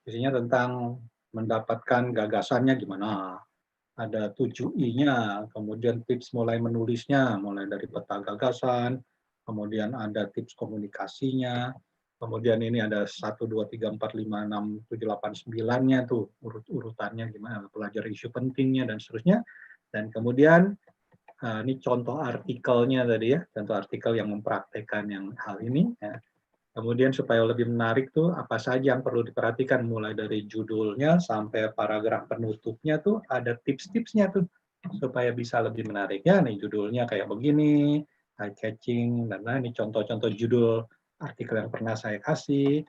Speaker 4: isinya tentang mendapatkan gagasannya gimana. Ada 7 I-nya, kemudian tips mulai menulisnya, mulai dari peta gagasan, kemudian ada tips komunikasinya, kemudian ini ada 1, 2, 3, 4, 5, 6, 7, 8, 9-nya tuh, urut-urutannya gimana, pelajari isu pentingnya, dan seterusnya. Dan kemudian, ini contoh artikelnya tadi ya, contoh artikel yang mempraktekkan yang hal ini. Ya. Kemudian supaya lebih menarik tuh apa saja yang perlu diperhatikan mulai dari judulnya sampai paragraf penutupnya tuh ada tips-tipsnya tuh supaya bisa lebih menarik ya. Nih judulnya kayak begini, eye catching, dan ini contoh-contoh judul artikel yang pernah saya kasih.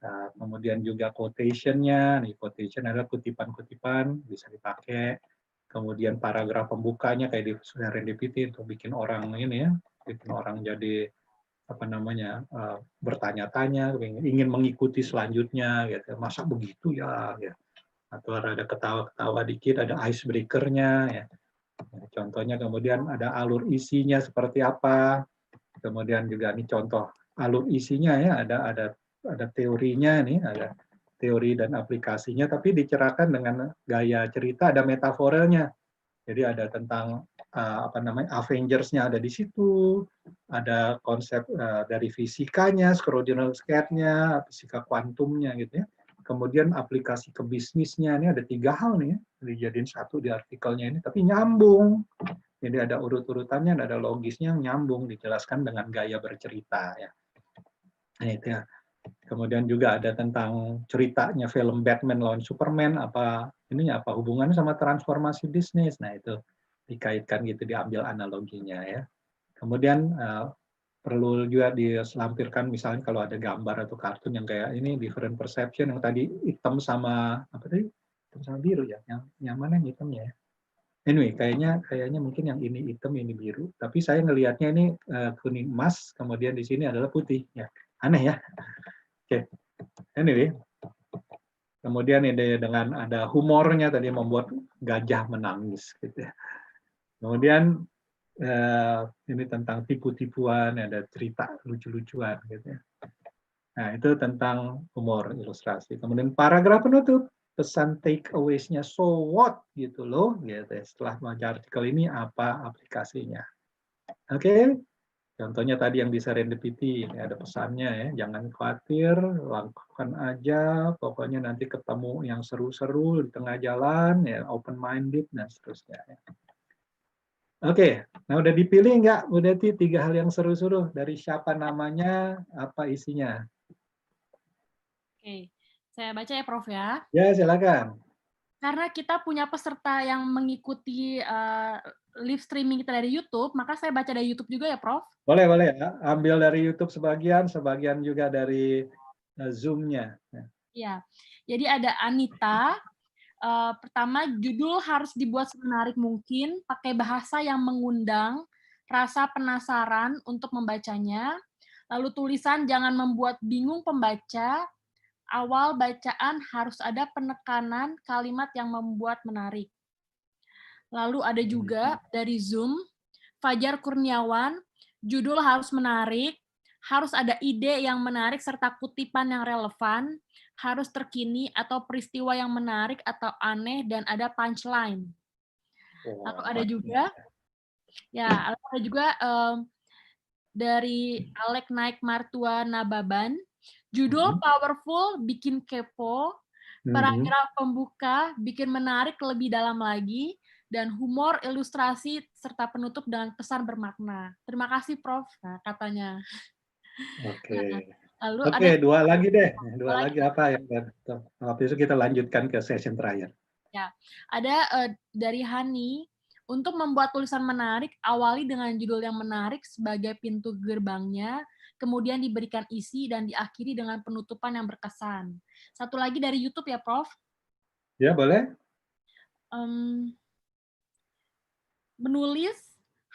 Speaker 4: Nah, kemudian juga quotation-nya, nih quotation adalah kutipan-kutipan bisa dipakai. Kemudian paragraf pembukanya kayak di serendipity untuk bikin orang ini ya, bikin orang jadi apa namanya bertanya-tanya, ingin mengikuti selanjutnya, gitu. Masa begitu ya, ya. Atau ada ketawa-ketawa dikit, ada icebreaker-nya, ya. Contohnya kemudian ada alur isinya seperti apa, kemudian juga ini contoh alur isinya ya, ada teorinya nih, ada teori dan aplikasinya, tapi dicerahkan dengan gaya cerita, ada metaforanya. Jadi ada tentang apa namanya Avengers-nya ada di situ, ada konsep dari fisikanya, Schrödinger cat-nya, fisika kuantumnya gitu ya. Kemudian aplikasi ke bisnisnya ini ada 3 hal nih, dijadiin satu di artikelnya ini, tapi nyambung. Jadi ada urut-urutannya, ada logisnya nyambung, dijelaskan dengan gaya bercerita ya. Nah itu ya. Kemudian juga ada tentang ceritanya film Batman lawan Superman, apa hubungannya sama transformasi bisnis. Nah itu dikaitkan gitu, diambil analoginya ya. Kemudian perlu juga dilampirkan misalnya kalau ada gambar atau kartun yang kayak ini different perception yang tadi hitam sama apa tadi? Hitam sama biru ya. Yang mana yang hitamnya ya? Anyway, kayaknya mungkin yang ini hitam, ini biru. Tapi saya ngelihatnya ini kuning emas, kemudian di sini adalah putih. Ya, aneh ya. Oke. Anyway, kemudian ini dengan ada humornya tadi membuat gajah menangis. Gitu ya. Kemudian ini tentang tipu-tipuan, ada cerita lucu-lucuan. Gitu ya. Nah, itu tentang humor ilustrasi. Kemudian paragraf penutup. Pesan takeaways-nya so what gitu loh gitu ya. Setelah baca artikel ini apa aplikasinya. Oke. Contohnya tadi yang di serendipity ini ada pesannya ya, jangan khawatir, lakukan aja, pokoknya nanti ketemu yang seru-seru di tengah jalan ya, open minded dan seterusnya ya. Oke, nah udah dipilih nggak Bu Deti 3 hal yang seru-seru, dari siapa namanya, apa isinya?
Speaker 1: Oke, saya baca ya Prof ya.
Speaker 4: Ya, silakan.
Speaker 1: Karena kita punya peserta yang mengikuti live streaming kita dari YouTube, maka saya baca dari YouTube juga ya, Prof.
Speaker 4: Boleh ya. Ambil dari YouTube sebagian juga dari Zoom-nya.
Speaker 1: Ya, jadi ada Anita. Pertama, judul harus dibuat semenarik mungkin, pakai bahasa yang mengundang, rasa penasaran untuk membacanya. Lalu tulisan jangan membuat bingung pembaca. Awal bacaan harus ada penekanan kalimat yang membuat menarik. Lalu ada juga dari Zoom, Fajar Kurniawan, judul harus menarik, harus ada ide yang menarik serta kutipan yang relevan, harus terkini atau peristiwa yang menarik atau aneh dan ada punchline. Lalu ada juga dari Alek Naik Martua Nababan, judul powerful bikin kepo, paragraf pembuka bikin menarik lebih dalam lagi, dan humor, ilustrasi, serta penutup dengan pesan bermakna. Terima kasih, Prof. Nah, katanya.
Speaker 4: Oke.
Speaker 1: Lalu
Speaker 4: Oke, dua lagi deh. Dua lagi apa yang habis itu kita lanjutkan ke session terakhir.
Speaker 1: Ya, ada dari Hani. Untuk membuat tulisan menarik, awali dengan judul yang menarik sebagai pintu gerbangnya, kemudian diberikan isi dan diakhiri dengan penutupan yang berkesan. Satu lagi dari YouTube ya, Prof.
Speaker 4: Ya, boleh.
Speaker 1: Menulis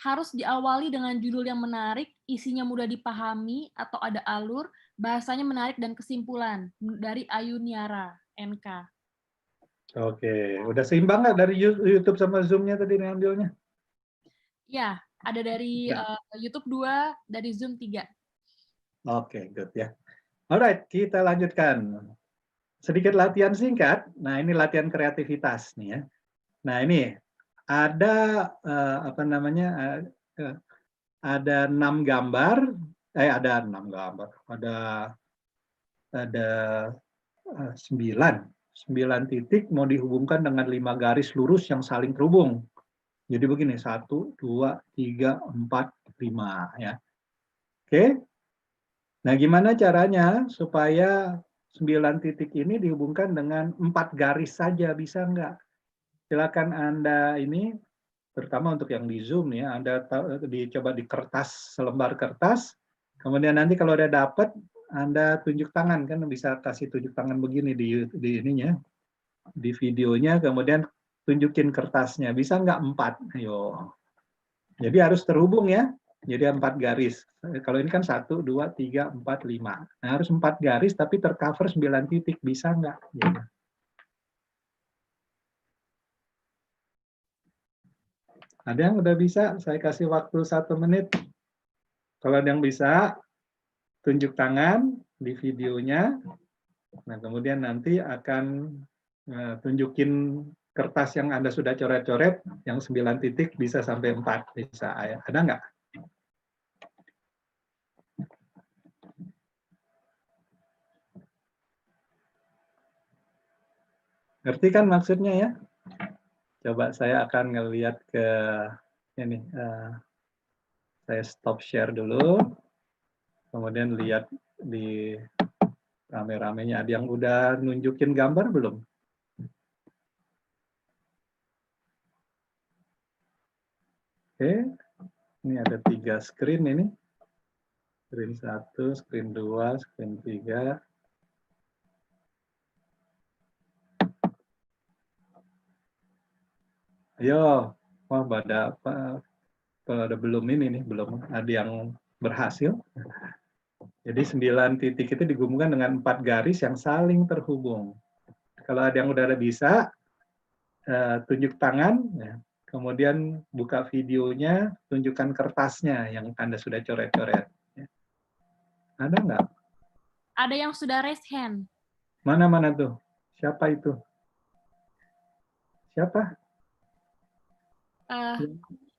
Speaker 1: harus diawali dengan judul yang menarik, isinya mudah dipahami atau ada alur, bahasanya menarik dan kesimpulan. Dari Ayu Niara, NK.
Speaker 4: Oke, udah seimbang nggak dari YouTube sama Zoom-nya tadi ngambilnya?
Speaker 1: Ya, ada dari YouTube 2, dari Zoom 3.
Speaker 4: Oke, good ya. Alright, kita lanjutkan. Sedikit latihan singkat. Nah, ini latihan kreativitas nih ya. Nah, ini ada ada 6 gambar, ada 6 gambar, ada 9 titik mau dihubungkan dengan 5 garis lurus yang saling terhubung. Jadi begini, 1, 2, 3, 4, 5 ya. Oke. Nah, gimana caranya supaya 9 titik ini dihubungkan dengan 4 garis saja, bisa nggak? Silakan Anda ini, terutama untuk yang di Zoom ya, Anda dicoba di kertas, selembar kertas, kemudian nanti kalau udah dapat, Anda tunjuk tangan, kan bisa kasih tunjuk tangan begini di ininya, di videonya, kemudian tunjukin kertasnya, bisa nggak 4? Ayo. Jadi harus terhubung ya, jadi 4 garis. Kalau ini kan 1, 2, 3, 4, 5. Nah, harus 4 garis tapi tercover 9 titik, bisa nggak? Ya. Ada yang udah bisa? Saya kasih waktu 1 menit. Kalau ada yang bisa, tunjuk tangan di videonya. Nah, kemudian nanti akan tunjukin kertas yang Anda sudah coret-coret, yang 9 titik bisa sampai 4. Bisa. Ada nggak? Ngerti kan maksudnya ya? Coba saya akan ngelihat ke ini. Saya stop share dulu. Kemudian lihat di rame-ramenya. Ada yang udah nunjukin gambar belum? Oke. Ini ada 3 screen ini. Screen 1, screen 2, screen 3. Ayo, wah pada belum ini nih, belum ada yang berhasil. Jadi 9 titik itu digabungkan dengan 4 garis yang saling terhubung. Kalau ada yang udah bisa, tunjuk tangan, ya. Kemudian buka videonya, tunjukkan kertasnya yang Anda sudah coret-coret. Ya. Ada nggak?
Speaker 1: Ada yang sudah raise hand.
Speaker 4: Mana-mana tuh? Siapa itu? Siapa?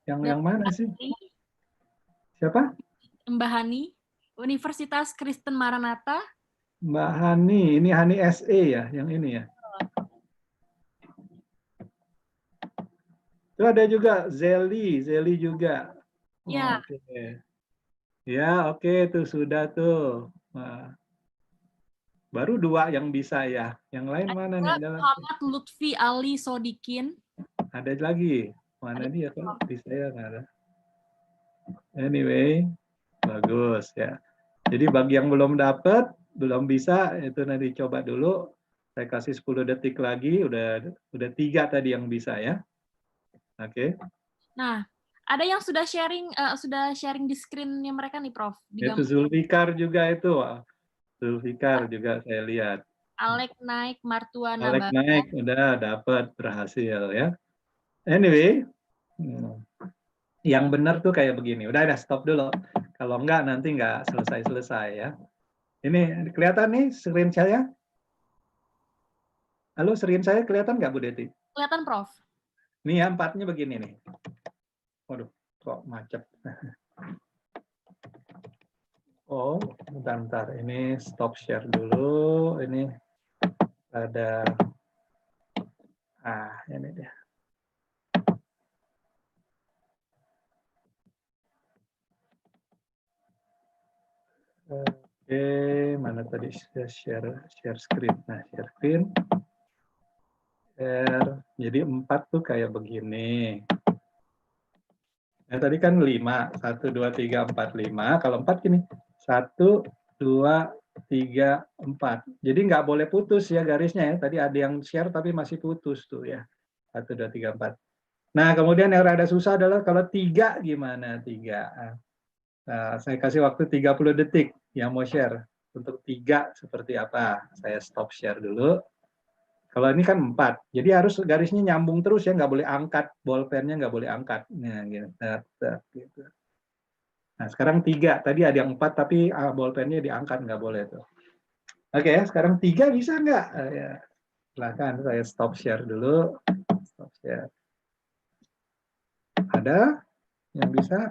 Speaker 4: Yang mana sih? Siapa?
Speaker 1: Mbak Hani, Universitas Kristen Maranatha.
Speaker 4: Mbak Hani, ini Hani SE ya, yang ini ya. Itu ada juga Zeli juga.
Speaker 1: Ya.
Speaker 4: Oke. Ya, oke, itu sudah tuh. Nah, baru 2 yang bisa ya. Yang lain mana nih? Ada
Speaker 1: Muhammad Lutfi Ali Sodikin.
Speaker 4: Ada lagi. Mana dia kok di saya nggak ada. Anyway, bagus ya. Jadi bagi yang belum dapat, belum bisa, itu nanti coba dulu. Saya kasih 10 detik lagi, udah 3 tadi yang bisa ya. Oke.
Speaker 1: Nah, ada yang sudah sharing di screen-nya mereka nih, Prof.
Speaker 4: Itu Zulfikar juga itu. Zulfikar juga saya lihat.
Speaker 1: Alek naik, Martua
Speaker 4: Alek
Speaker 1: nambah.
Speaker 4: naik, udah dapat, berhasil ya. Anyway, yang benar tuh kayak begini. Udah stop dulu. Kalau enggak nanti enggak selesai-selesai ya. Ini kelihatan nih screen saya? Halo, screen saya kelihatan nggak Bu Deti?
Speaker 1: Kelihatan, Prof.
Speaker 4: Nih ya, 4-nya begini nih. Waduh, kok macet. Oh, bentar. Ini stop share dulu. Ini ada, ini dia. Oke, mana tadi share screen. Nah, share screen. Jadi 4 tuh kayak begini. Nah, tadi kan 5. 1, 2, 3, 4, 5. Kalau 4 gini. 1, 2, 3, 4. Jadi nggak boleh putus ya garisnya ya. Tadi ada yang share tapi masih putus tuh ya. 1, 2, 3, 4. Nah, kemudian yang rada susah adalah kalau 3 gimana? 3. Nah, saya kasih waktu 30 detik yang mau share. Untuk 3 seperti apa? Saya stop share dulu. Kalau ini kan 4, jadi harus garisnya nyambung terus ya, nggak boleh angkat, bolpennya nggak boleh angkat. Nah, gitu. Nah, sekarang 3, tadi ada yang 4 tapi bolpennya diangkat, nggak boleh tuh. Oke ya, sekarang 3 bisa nggak? Ya, silakan, saya stop share dulu. Stop share. Ada yang bisa?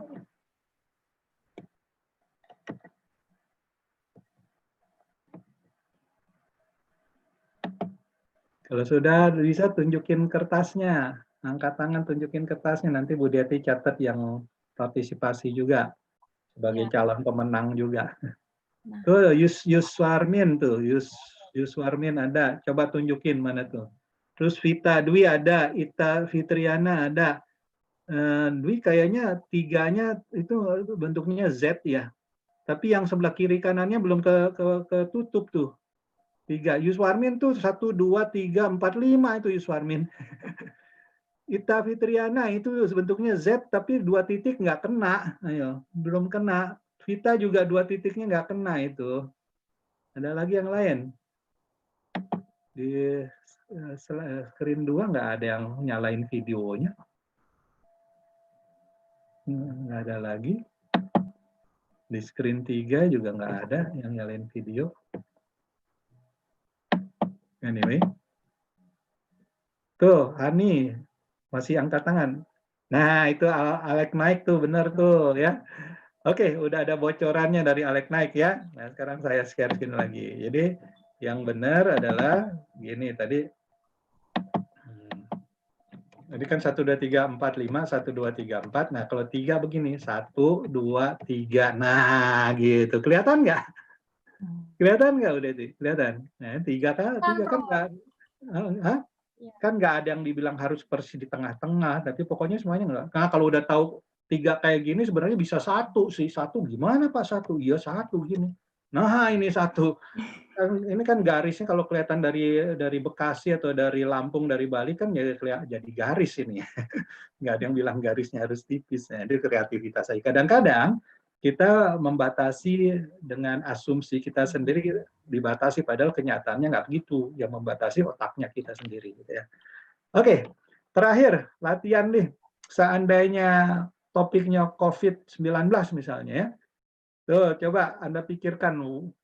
Speaker 4: Kalau sudah bisa tunjukin kertasnya, angkat tangan tunjukin kertasnya, nanti Bu Deti catat yang partisipasi juga sebagai calon pemenang juga.
Speaker 1: Nah.
Speaker 4: Tuh Yuswarmin tuh, Yuswarmin ada, coba tunjukin mana tuh. Terus Vita Dwi ada, Ita Fitriana ada. Dwi kayaknya 3-nya itu bentuknya Z ya. Tapi yang sebelah kiri kanannya belum ketutup tuh. 3. Yuswarmin tuh 1, 2, 3, 4, 5 itu Yuswarmin. Ita Fitriana itu bentuknya Z tapi 2 titik nggak kena. Ayo, belum kena. Vita juga 2 titiknya nggak kena itu. Ada lagi yang lain? Di screen 2 nggak ada yang nyalain videonya. Nggak ada lagi. Di screen 3 juga nggak ada yang nyalain video. Anyway. Tuh, Hani masih angkat tangan. Nah, itu Alek naik tuh, benar tuh ya. Oke, udah ada bocorannya dari Alek naik ya. Nah, sekarang saya share screen lagi. Jadi, yang benar adalah gini tadi. Jadi kan 1, 2, 3, 4, 5, 1, 2, 3, 4. Nah, kalau 3 begini, 1, 2, 3. Nah, gitu. Kelihatan nggak? Kelihatan nggak udah sih? Kelihatan. Nah, 3 kan nggak. Kan nggak ada yang dibilang harus persis di tengah-tengah, tapi pokoknya semuanya nggak. Nah, kalau udah tahu tiga kayak gini sebenarnya bisa satu sih. Satu gimana Pak satu? Iya satu gini. Nah ini satu. Ini kan garisnya kalau kelihatan dari Bekasi atau dari Lampung, dari Bali kan jadi garis ini. Nggak ada yang bilang garisnya harus tipis. Nah, itu kreativitas saya. Kadang-kadang kita membatasi dengan asumsi kita sendiri, dibatasi padahal kenyataannya nggak begitu. Yang membatasi otaknya kita sendiri. Gitu ya. Oke, terakhir latihan nih. Seandainya topiknya COVID-19 misalnya ya. Tuh, coba Anda pikirkan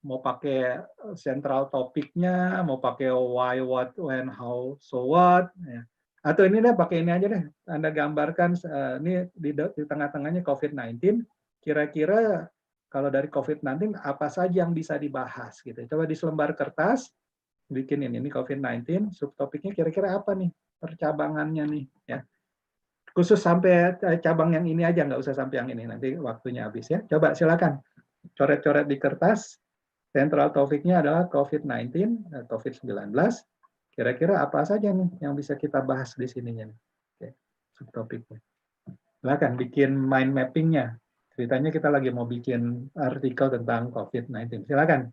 Speaker 4: mau pakai central topiknya, mau pakai why, what, when, how, so what. Ya. Atau ini deh, pakai ini aja deh. Anda gambarkan, ini di tengah-tengahnya COVID-19, kira-kira kalau dari COVID-19 apa saja yang bisa dibahas. Gitu. Coba di selembar kertas, bikin ini COVID-19, subtopiknya kira-kira apa nih, percabangannya nih. Ya. Khusus sampai cabang yang ini aja, nggak usah sampai yang ini, nanti waktunya habis ya. Coba silakan, coret-coret di kertas, central topiknya adalah COVID-19, COVID-19, kira-kira apa saja nih yang bisa kita bahas di sininya. Oke, subtopiknya. Silakan bikin mind mapping-nya. Ceritanya kita lagi mau bikin artikel tentang COVID-19. Silakan.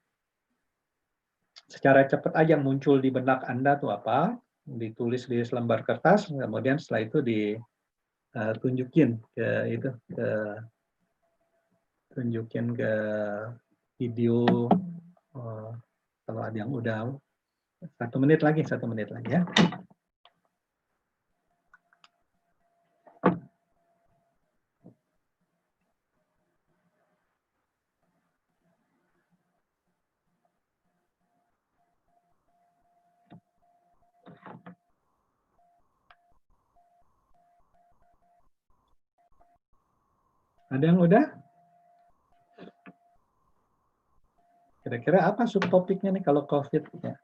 Speaker 4: Secara cepat aja yang muncul di benak Anda tuh apa, ditulis di selembar kertas, kemudian setelah itu tunjukin ke video, kalau ada yang udah 1 menit lagi ya. Ada yang udah? Kira-kira apa subtopiknya nih kalau COVID? Ya.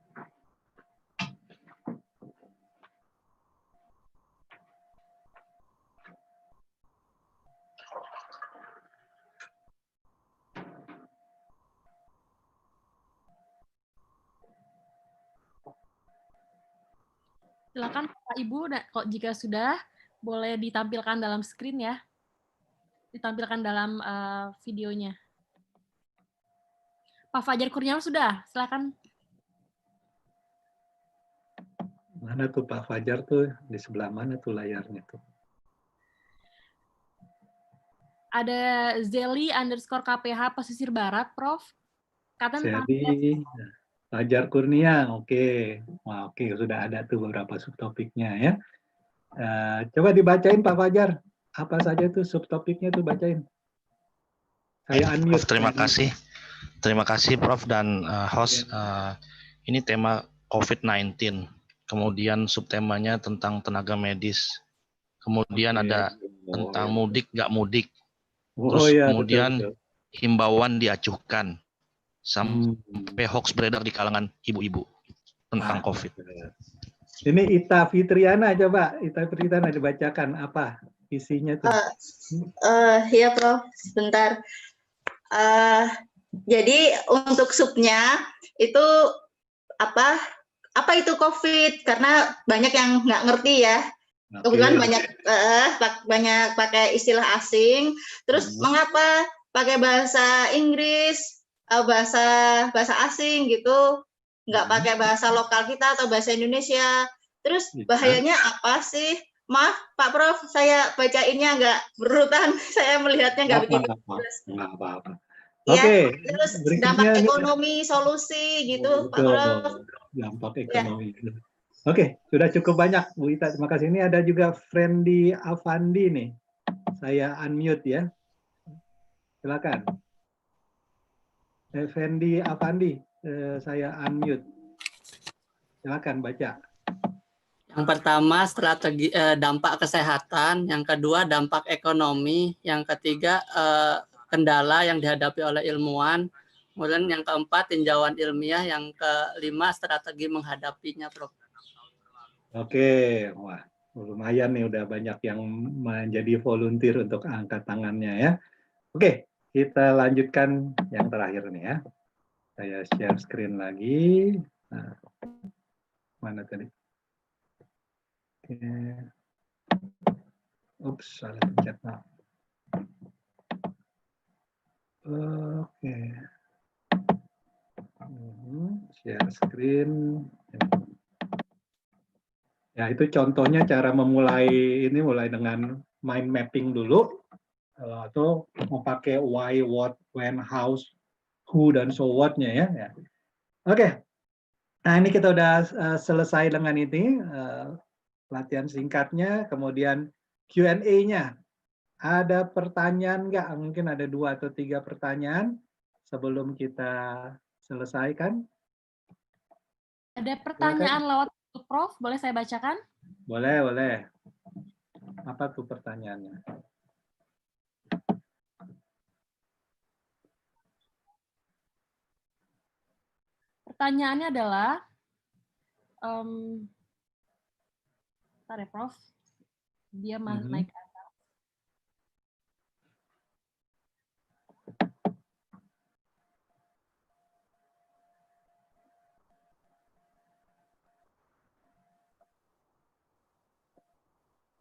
Speaker 1: Silakan Pak Ibu, kok jika sudah boleh ditampilkan dalam screen ya, ditampilkan dalam videonya. Pak Fajar Kurniawan sudah, silakan.
Speaker 4: Mana tuh Pak Fajar tuh, di sebelah mana tuh layarnya tuh?
Speaker 1: Ada Zeli_KPH pesisir barat, Prof. Katanya
Speaker 4: Zeli, Fajar Kurnia, oke. Wah, oke, sudah ada tuh beberapa subtopiknya ya. Coba dibacain Pak Fajar, apa saja tuh subtopiknya tuh bacain. Saya unmute.
Speaker 6: Terima kasih Prof dan host. Ini tema COVID-19. Kemudian subtemanya tentang tenaga medis. Kemudian ada tentang mudik nggak mudik. Terus kemudian betul. Himbauan diacuhkan. Sampai hoax beredar di kalangan ibu-ibu tentang COVID.
Speaker 4: Ini Ita Fitriana, coba Ita Fitriana dibacakan apa isinya tuh?
Speaker 7: Ya Prof, sebentar. Jadi untuk subnya itu apa itu COVID, karena banyak yang nggak ngerti ya. Kebetulan banyak pakai istilah asing. Terus mengapa pakai bahasa Inggris, bahasa asing gitu, nggak pakai bahasa lokal kita atau bahasa Indonesia. Terus bahayanya apa sih? Maaf Pak Prof, saya bacainnya nggak berurutan, saya melihatnya nggak begitu jelas. Ya, terus dampak ekonomi, solusi gitu, Pak Prof.
Speaker 4: Dampak ekonomi. Ya. Oke, sudah cukup banyak Bu Ita. Terima kasih. Ini ada juga Friendly Avandi nih. Saya unmute ya. Silakan. Friendly Avandi, saya unmute. Silakan baca.
Speaker 8: Yang pertama strategi dampak kesehatan, yang kedua dampak ekonomi, yang ketiga kendala yang dihadapi oleh ilmuwan, kemudian yang keempat tinjauan ilmiah, yang kelima strategi menghadapinya, Prof.
Speaker 4: Oke, wah lumayan nih udah banyak yang menjadi volunteer untuk angkat tangannya ya. Oke, kita lanjutkan yang terakhir nih ya. Saya share screen lagi. Nah, mana tadi? Oke. Ups, salah pencet. Nah. Oke. Share screen. Ya, itu contohnya cara memulai ini, mulai dengan mind mapping dulu, atau mau pakai why, what, when, how, who, dan so what-nya ya. Oke. Nah, ini kita udah selesai dengan ini, latihan singkatnya, kemudian Q&A-nya. Ada pertanyaan nggak? Mungkin ada 2 atau 3 pertanyaan sebelum kita selesaikan.
Speaker 1: Ada pertanyaan lewat Prof, boleh saya bacakan?
Speaker 4: Boleh, boleh. Apa tuh pertanyaannya?
Speaker 1: Pertanyaannya adalah, bentar ya Prof, dia naik.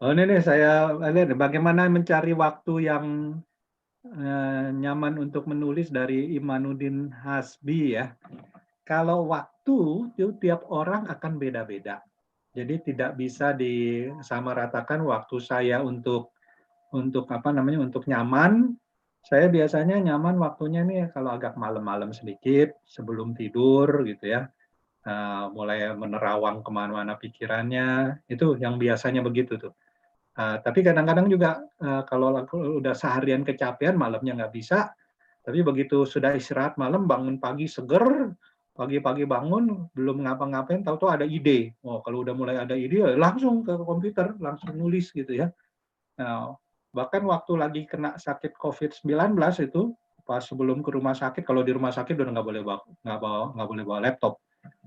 Speaker 4: Oh, ini nih saya lihat bagaimana mencari waktu yang nyaman untuk menulis dari Imanuddin Hasbi ya. Kalau waktu itu tiap orang akan beda-beda. Jadi tidak bisa disamaratakan waktu saya untuk apa namanya, untuk nyaman. Saya biasanya nyaman waktunya nih kalau agak malam-malam sedikit sebelum tidur gitu ya. Mulai menerawang kemana-mana pikirannya, itu yang biasanya begitu tuh. Tapi kadang-kadang juga kalau udah seharian kecapean, malamnya nggak bisa. Tapi begitu sudah istirahat malam, bangun pagi seger, pagi-pagi bangun, belum ngapa-ngapain, tahu-tahu ada ide. Oh, kalau udah mulai ada ide, langsung ke komputer, langsung nulis gitu ya. Nah, bahkan waktu lagi kena sakit COVID-19 itu, pas sebelum ke rumah sakit, kalau di rumah sakit udah nggak boleh bawa laptop.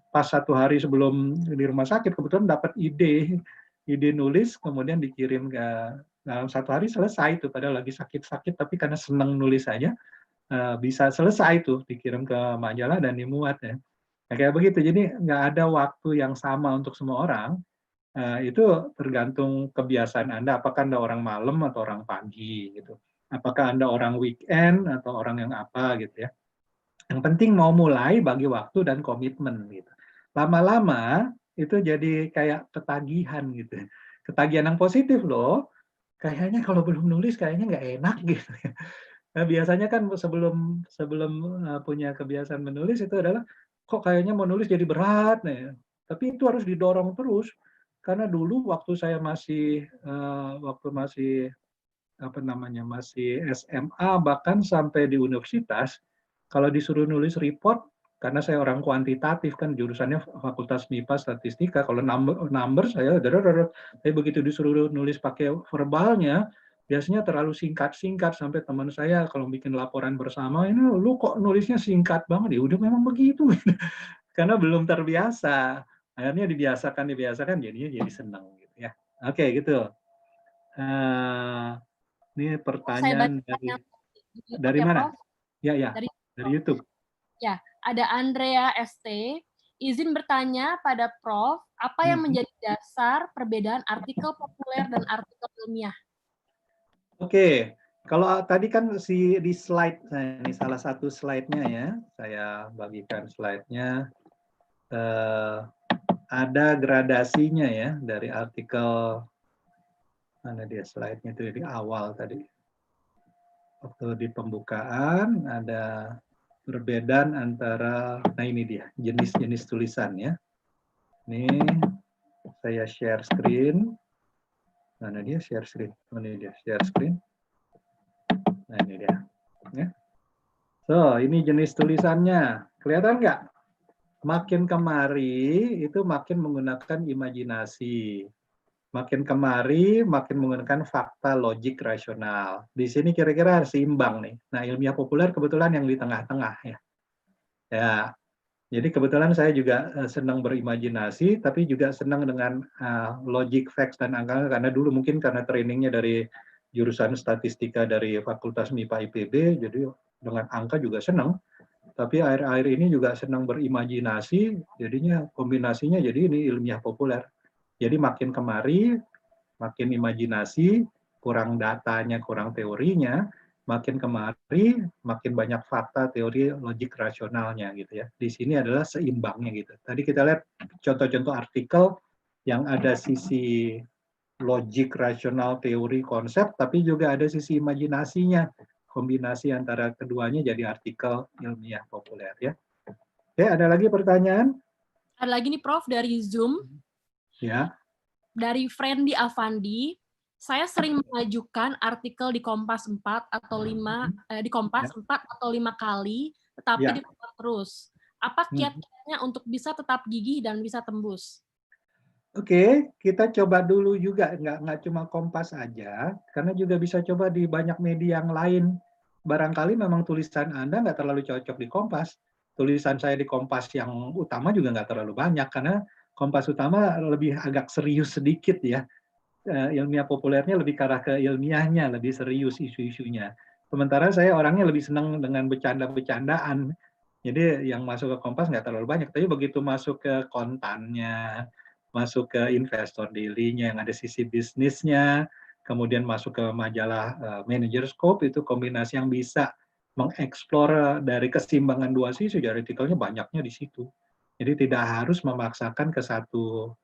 Speaker 4: Pas 1 hari sebelum di rumah sakit, kebetulan dapat ide nulis, kemudian dikirim ke, dalam 1 hari selesai itu, padahal lagi sakit-sakit, tapi karena senang nulis aja, bisa selesai tuh, dikirim ke majalah dan dimuat ya. Nah, kayak begitu, jadi nggak ada waktu yang sama untuk semua orang, itu tergantung kebiasaan Anda, apakah Anda orang malam atau orang pagi gitu. Apakah Anda orang weekend atau orang yang apa gitu ya. Yang penting mau mulai, bagi waktu dan komitmen gitu. Lama-lama itu jadi kayak ketagihan gitu. Ketagihan yang positif loh. Kayaknya kalau belum nulis kayaknya nggak enak gitu. Nah, biasanya kan sebelum punya kebiasaan menulis itu adalah kok kayaknya mau nulis jadi berat nih. Tapi itu harus didorong terus. Karena dulu waktu saya masih apa namanya, masih SMA bahkan sampai di universitas, kalau disuruh nulis report, karena saya orang kuantitatif kan, jurusannya Fakultas MIPA Statistika, kalau number saya tapi begitu disuruh nulis pakai verbalnya, biasanya terlalu singkat-singkat, sampai teman saya kalau bikin laporan bersama, ini lu kok nulisnya singkat banget, ya udah memang begitu. Karena belum terbiasa. Akhirnya dibiasakan, jadinya jadi senang gitu ya. Oke, gitu. Ini pertanyaan dari mana?
Speaker 1: Prof?
Speaker 4: Ya, dari YouTube.
Speaker 1: Ya, ada Andrea ST. Izin bertanya pada Prof, apa yang menjadi dasar perbedaan artikel populer dan artikel ilmiah?
Speaker 4: Oke, kalau tadi kan di slide, ini salah satu slide-nya ya, saya bagikan slide-nya. Ada gradasinya ya, dari artikel, mana dia slide-nya itu di awal tadi. Waktu di pembukaan ada perbedaan antara, nah ini dia, jenis-jenis tulisan ya. Ini saya share screen. Mana dia share screen? Ini dia share screen. Nah ini dia. Ya. So, ini jenis tulisannya. Kelihatan nggak? Makin kemari itu makin menggunakan imajinasi. Makin kemari makin menggunakan fakta logik rasional. Di sini kira-kira harus seimbang nih. Nah, ilmiah populer kebetulan yang di tengah-tengah ya. Ya. Jadi kebetulan saya juga senang berimajinasi, tapi juga senang dengan logic, facts, dan angka, karena dulu mungkin karena trainingnya dari jurusan statistika dari Fakultas MIPA IPB, jadi dengan angka juga senang. Tapi akhir-akhir ini juga senang berimajinasi, jadinya kombinasinya jadi ini ilmiah populer. Jadi makin kemari, makin imajinasi, kurang datanya, kurang teorinya, makin kemari makin banyak fakta, teori, logik rasionalnya gitu ya. Di sini adalah seimbangnya gitu. Tadi kita lihat contoh-contoh artikel yang ada sisi logik, rasional, teori, konsep, tapi juga ada sisi imajinasinya. Kombinasi antara keduanya jadi artikel ilmiah populer ya. Oke, ada lagi pertanyaan?
Speaker 1: Ada lagi nih Prof dari Zoom.
Speaker 4: Ya.
Speaker 1: Dari Friendly Avandi, saya sering mengajukan artikel di Kompas 4 atau 5 di Kompas 4 atau 5 kali, tetapi ditolak terus. Apa kiat-kiatnya untuk bisa tetap gigih dan bisa tembus?
Speaker 4: Oke, kita coba dulu juga, nggak cuma Kompas aja, karena juga bisa coba di banyak media yang lain. Barangkali memang tulisan Anda nggak terlalu cocok di Kompas. Tulisan saya di Kompas yang utama juga nggak terlalu banyak, karena Kompas utama lebih agak serius sedikit ya. Ilmiah populernya lebih ke arah ke ilmiahnya, lebih serius isu-isunya. Sementara saya orangnya lebih senang dengan bercanda-bercandaan. Jadi yang masuk ke Kompas nggak terlalu banyak, tapi begitu masuk ke kontannya, masuk ke Investor Daily-nya yang ada sisi bisnisnya, kemudian masuk ke majalah Manager Scope, itu kombinasi yang bisa mengeksplor dari keseimbangan dua sisi, jadi artikelnya banyaknya di situ. Jadi tidak harus memaksakan ke satu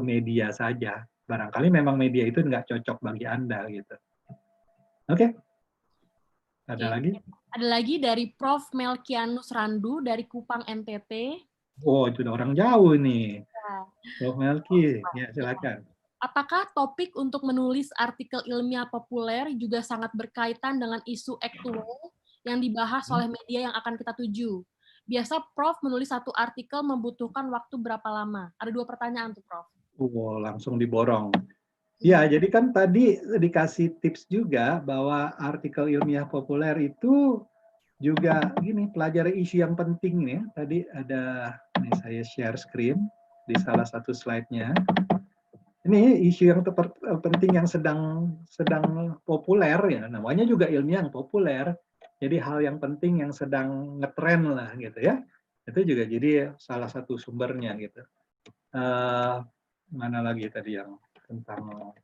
Speaker 4: media saja. Barangkali memang media itu nggak cocok bagi Anda gitu. Oke. Ada lagi?
Speaker 1: Ada lagi dari Prof. Melkianus Randu dari Kupang NTT.
Speaker 4: Oh, itu udah orang jauh nih. Prof. Melki, ya silakan.
Speaker 1: Apakah topik untuk menulis artikel ilmiah populer juga sangat berkaitan dengan isu aktual yang dibahas oleh media yang akan kita tuju? Biasa Prof menulis satu artikel membutuhkan waktu berapa lama? Ada 2 pertanyaan tuh Prof.
Speaker 4: Langsung diborong. Ya, jadi kan tadi dikasih tips juga bahwa artikel ilmiah populer itu juga gini, pelajari isu yang penting nih. Tadi ada, ini saya share screen di salah satu slide-nya. Ini isu yang penting yang sedang populer ya, namanya juga ilmiah yang populer. Jadi hal yang penting yang sedang ngetren lah gitu ya. Itu juga jadi salah satu sumbernya gitu. Mana lagi tadi yang tentang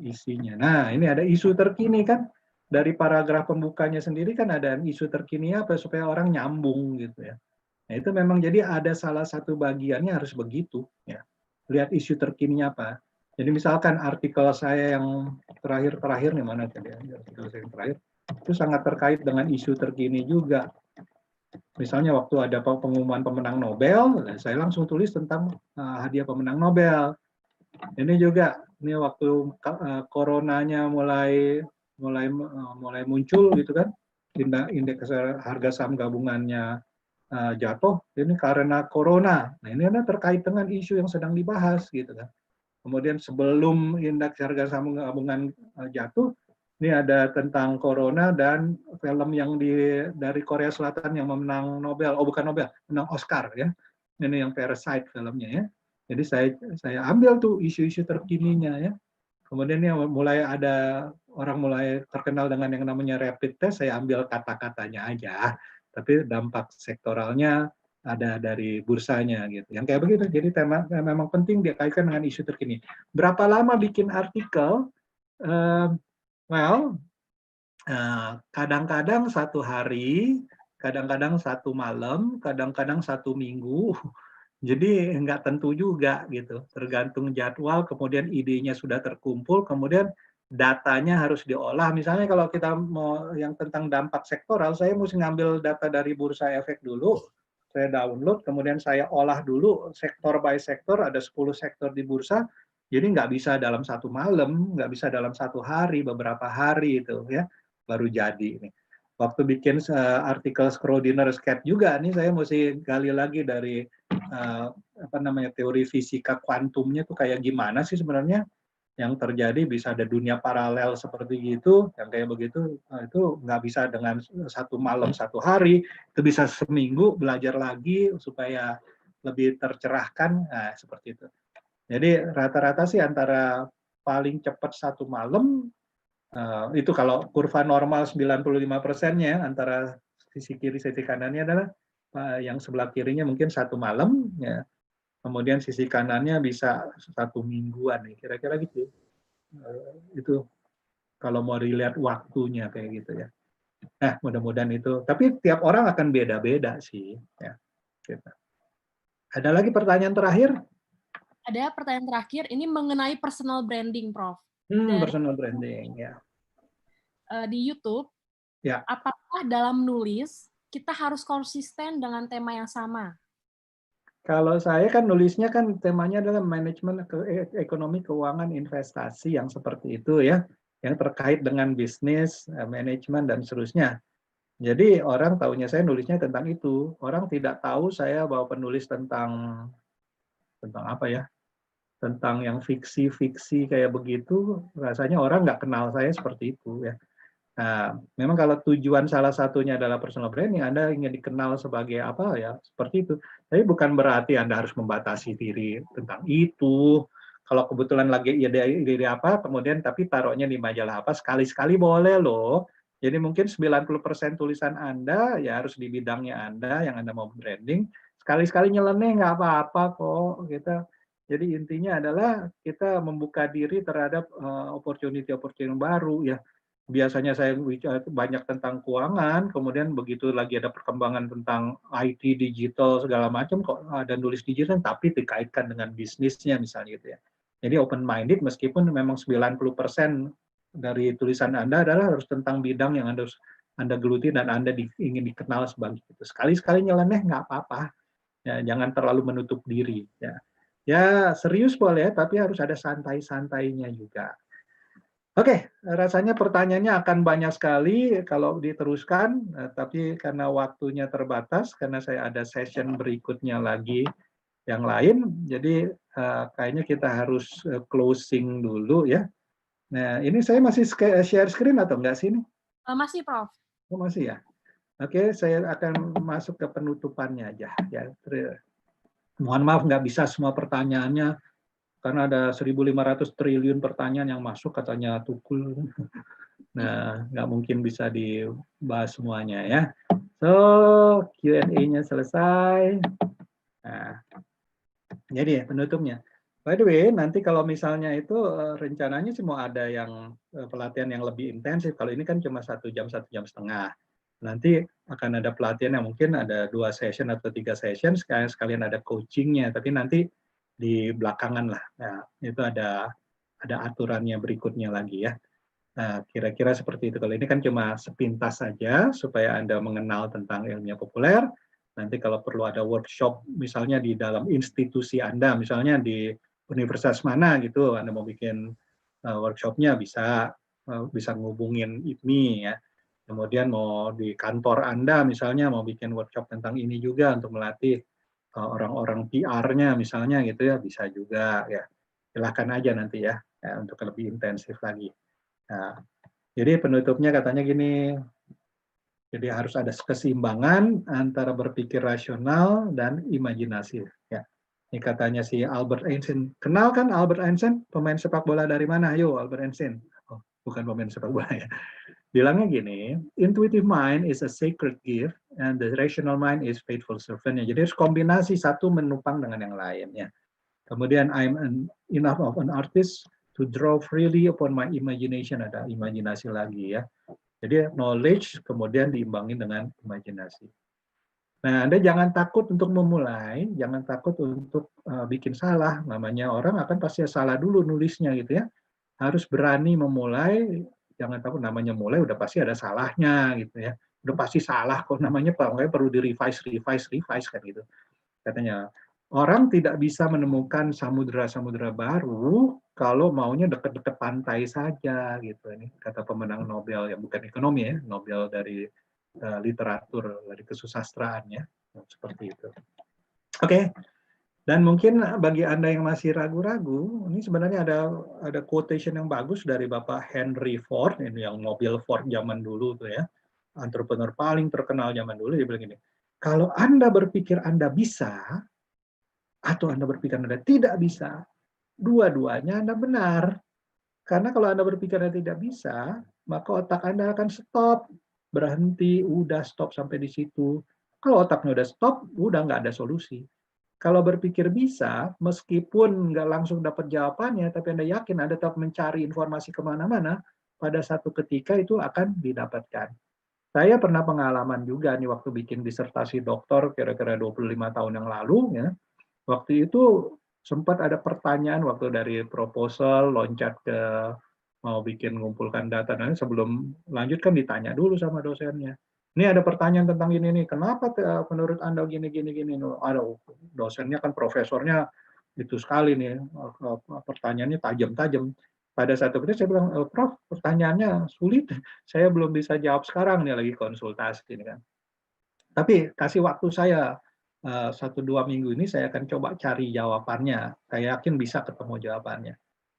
Speaker 4: isinya. Nah, ini ada isu terkini kan. Dari paragraf pembukanya sendiri kan ada isu terkini apa supaya orang nyambung gitu ya. Nah, itu memang jadi ada salah satu bagiannya harus begitu ya. Lihat isu terkininya apa. Jadi misalkan artikel saya yang terakhir nih, mana tadi artikel saya yang terakhir, itu sangat terkait dengan isu terkini juga. Misalnya waktu ada pengumuman pemenang Nobel, saya langsung tulis tentang hadiah pemenang Nobel. Ini juga, ini waktu coronanya mulai muncul gitu kan, indeks harga saham gabungannya jatuh, ini karena corona. Nah, ini terkait dengan isu yang sedang dibahas gitu kan. Kemudian sebelum indeks harga saham gabungan jatuh, ini ada tentang corona dan film yang dari Korea Selatan yang memenang Nobel, bukan Nobel, menang Oscar ya. Ini yang Parasite filmnya ya. Jadi saya ambil tuh isu-isu terkininya ya. Kemudian ya mulai ada orang mulai terkenal dengan yang namanya rapid test, saya ambil kata-katanya aja. Tapi dampak sektoralnya ada dari bursanya gitu. Yang kayak begitu. Jadi tema memang penting dikaitkan dengan isu terkini. Berapa lama bikin artikel? Kadang-kadang 1 hari, kadang-kadang 1 malam, kadang-kadang 1 minggu. Jadi nggak tentu juga gitu. Tergantung jadwal, kemudian idenya sudah terkumpul, kemudian datanya harus diolah. Misalnya kalau kita mau yang tentang dampak sektoral, saya mesti ngambil data dari Bursa Efek dulu, saya download, kemudian saya olah dulu sektor by sektor, ada 10 sektor di bursa, jadi nggak bisa dalam 1 malam, nggak bisa dalam 1 hari, beberapa hari itu ya, baru jadi. Waktu bikin artikel Schrödinger cat juga, nih saya mesti gali lagi dari teori fisika kuantumnya tuh kayak gimana sih sebenarnya yang terjadi, bisa ada dunia paralel seperti gitu, yang kayak begitu, itu nggak bisa dengan 1 malam 1 hari, itu bisa seminggu belajar lagi supaya lebih tercerahkan, nah seperti itu. Jadi rata-rata sih antara paling cepat 1 malam, itu kalau kurva normal 95%-nya antara sisi kiri sisi kanannya adalah yang sebelah kirinya mungkin 1 malam, ya. Kemudian sisi kanannya bisa 1 mingguan, kira-kira gitu. Itu kalau mau dilihat waktunya kayak gitu ya. Nah, mudah-mudahan itu. Tapi tiap orang akan beda-beda sih. Ya, gitu. Ada lagi pertanyaan terakhir?
Speaker 1: Ada pertanyaan terakhir, ini mengenai personal branding, Prof. Dari,
Speaker 4: Personal branding, ya.
Speaker 1: di YouTube,
Speaker 4: Ya.
Speaker 1: apakah dalam nulis kita harus konsisten dengan tema yang sama?
Speaker 4: Kalau saya kan nulisnya kan temanya adalah manajemen ekonomi, keuangan, investasi yang seperti itu ya, yang terkait dengan bisnis, manajemen dan seterusnya. Jadi orang tahunya saya nulisnya tentang itu. Orang tidak tahu saya bahwa penulis tentang apa ya? Tentang yang fiksi-fiksi kayak begitu. Rasanya orang nggak kenal saya seperti itu ya. Nah, memang kalau tujuan salah satunya adalah personal branding, Anda ingin dikenal sebagai apa ya, seperti itu. Tapi bukan berarti Anda harus membatasi diri tentang itu. Kalau kebetulan lagi ide apa, kemudian tapi taruhnya di majalah apa, sekali-sekali boleh loh. Jadi mungkin 90% tulisan Anda ya harus di bidangnya Anda yang Anda mau branding. Sekali-sekali nyeleneh nggak apa-apa kok. Gitu. Jadi intinya adalah kita membuka diri terhadap opportunity-opportunity baru ya. Biasanya saya bicara banyak tentang keuangan, kemudian begitu lagi ada perkembangan tentang IT, digital, segala macam, kok ada nulis digital, tapi dikaitkan dengan bisnisnya misalnya gitu ya. Jadi open-minded meskipun memang 90% dari tulisan Anda adalah harus tentang bidang yang Anda geluti dan Anda ingin dikenal sebagai itu. Sekali-sekali nyeleneh nggak apa-apa, ya, jangan terlalu menutup diri. Ya serius boleh, tapi harus ada santai-santainya juga. Oke, rasanya pertanyaannya akan banyak sekali kalau diteruskan, tapi karena waktunya terbatas, karena saya ada session berikutnya lagi yang lain, jadi kayaknya kita harus closing dulu ya. Nah, ini saya masih share screen atau enggak sih ini?
Speaker 1: Masih, Prof.
Speaker 4: Oh, masih ya? Oke, saya akan masuk ke penutupannya aja. Ya, mohon maaf nggak bisa semua pertanyaannya, karena ada 1.500 triliun pertanyaan yang masuk katanya Tukul. Nah, nggak mungkin bisa dibahas semuanya ya. So, Q&A-nya selesai. Nah, jadi penutupnya. By the way, nanti kalau misalnya itu rencananya sih mau ada yang pelatihan yang lebih intensif. Kalau ini kan cuma 1 jam, 1,5 jam. Nanti akan ada pelatihan yang mungkin ada 2 session atau 3 session, sekalian ada coachingnya. Tapi nanti di belakangan lah. Nah, itu ada aturannya berikutnya lagi ya. Nah, kira-kira seperti itu. Kalau ini kan cuma sepintas saja supaya Anda mengenal tentang ilmiah populer. Nanti kalau perlu ada workshop misalnya di dalam institusi Anda, misalnya di universitas mana gitu, Anda mau bikin workshopnya bisa ngubungin IPMI ya. Kemudian mau di kantor Anda misalnya mau bikin workshop tentang ini juga untuk melatih orang-orang PR-nya misalnya gitu ya, bisa juga ya. Silahkan aja nanti ya untuk lebih intensif lagi. Nah, jadi penutupnya katanya gini, jadi harus ada keseimbangan antara berpikir rasional dan imajinasi. Ya. Ini katanya si Albert Einstein. Kenal kan Albert Einstein, pemain sepak bola dari mana? Ayo Albert Einstein. Oh, bukan pemain sepak bola ya. Bilangnya gini, intuitive mind is a sacred gift and the rational mind is faithful servant. Jadi harus kombinasi satu menopang dengan yang lain ya. Kemudian I'm enough of an artist to draw freely upon my imagination, ada imajinasi lagi ya. Jadi knowledge kemudian diimbangin dengan imajinasi. Nah, Anda jangan takut untuk memulai, jangan takut untuk bikin salah. Namanya orang akan pasti salah dulu nulisnya gitu ya. Harus berani memulai. Jangan takut, namanya mulai udah pasti ada salahnya gitu ya. Udah pasti salah kok, namanya perlu di-revise kan gitu. Katanya, orang tidak bisa menemukan samudera-samudera baru kalau maunya dekat-dekat pantai saja gitu. Ini kata pemenang Nobel, yang bukan ekonomi ya, Nobel dari literatur, dari kesusastraan ya. Seperti itu. Oke. Dan mungkin bagi Anda yang masih ragu-ragu, ini sebenarnya ada quotation yang bagus dari Bapak Henry Ford, ini yang mobil Ford zaman dulu tuh ya, entrepreneur paling terkenal zaman dulu, dia bilang gini, kalau Anda berpikir Anda bisa, atau Anda berpikir Anda tidak bisa, dua-duanya Anda benar. Karena kalau Anda berpikir Anda tidak bisa, maka otak Anda akan stop, berhenti, udah stop sampai di situ. Kalau otaknya udah stop, udah nggak ada solusi. Kalau berpikir bisa, meskipun nggak langsung dapat jawabannya, tapi Anda yakin Anda tetap mencari informasi kemana-mana, pada satu ketika itu akan didapatkan. Saya pernah pengalaman juga nih waktu bikin disertasi doktor kira-kira 25 tahun yang lalu ya. Waktu itu sempat ada pertanyaan waktu dari proposal loncat ke mau bikin ngumpulkan data, dan sebelum lanjut kan ditanya dulu sama dosennya. Ini ada pertanyaan tentang ini nih, kenapa menurut Anda gini. Ada dosennya kan profesornya itu sekali nih, pertanyaannya tajam-tajam. Pada satu ketika saya bilang, Prof, pertanyaannya sulit, saya belum bisa jawab sekarang nih, lagi konsultasi ini kan. Tapi kasih waktu saya 1-2 minggu ini, saya akan coba cari jawabannya. Saya yakin bisa ketemu jawabannya.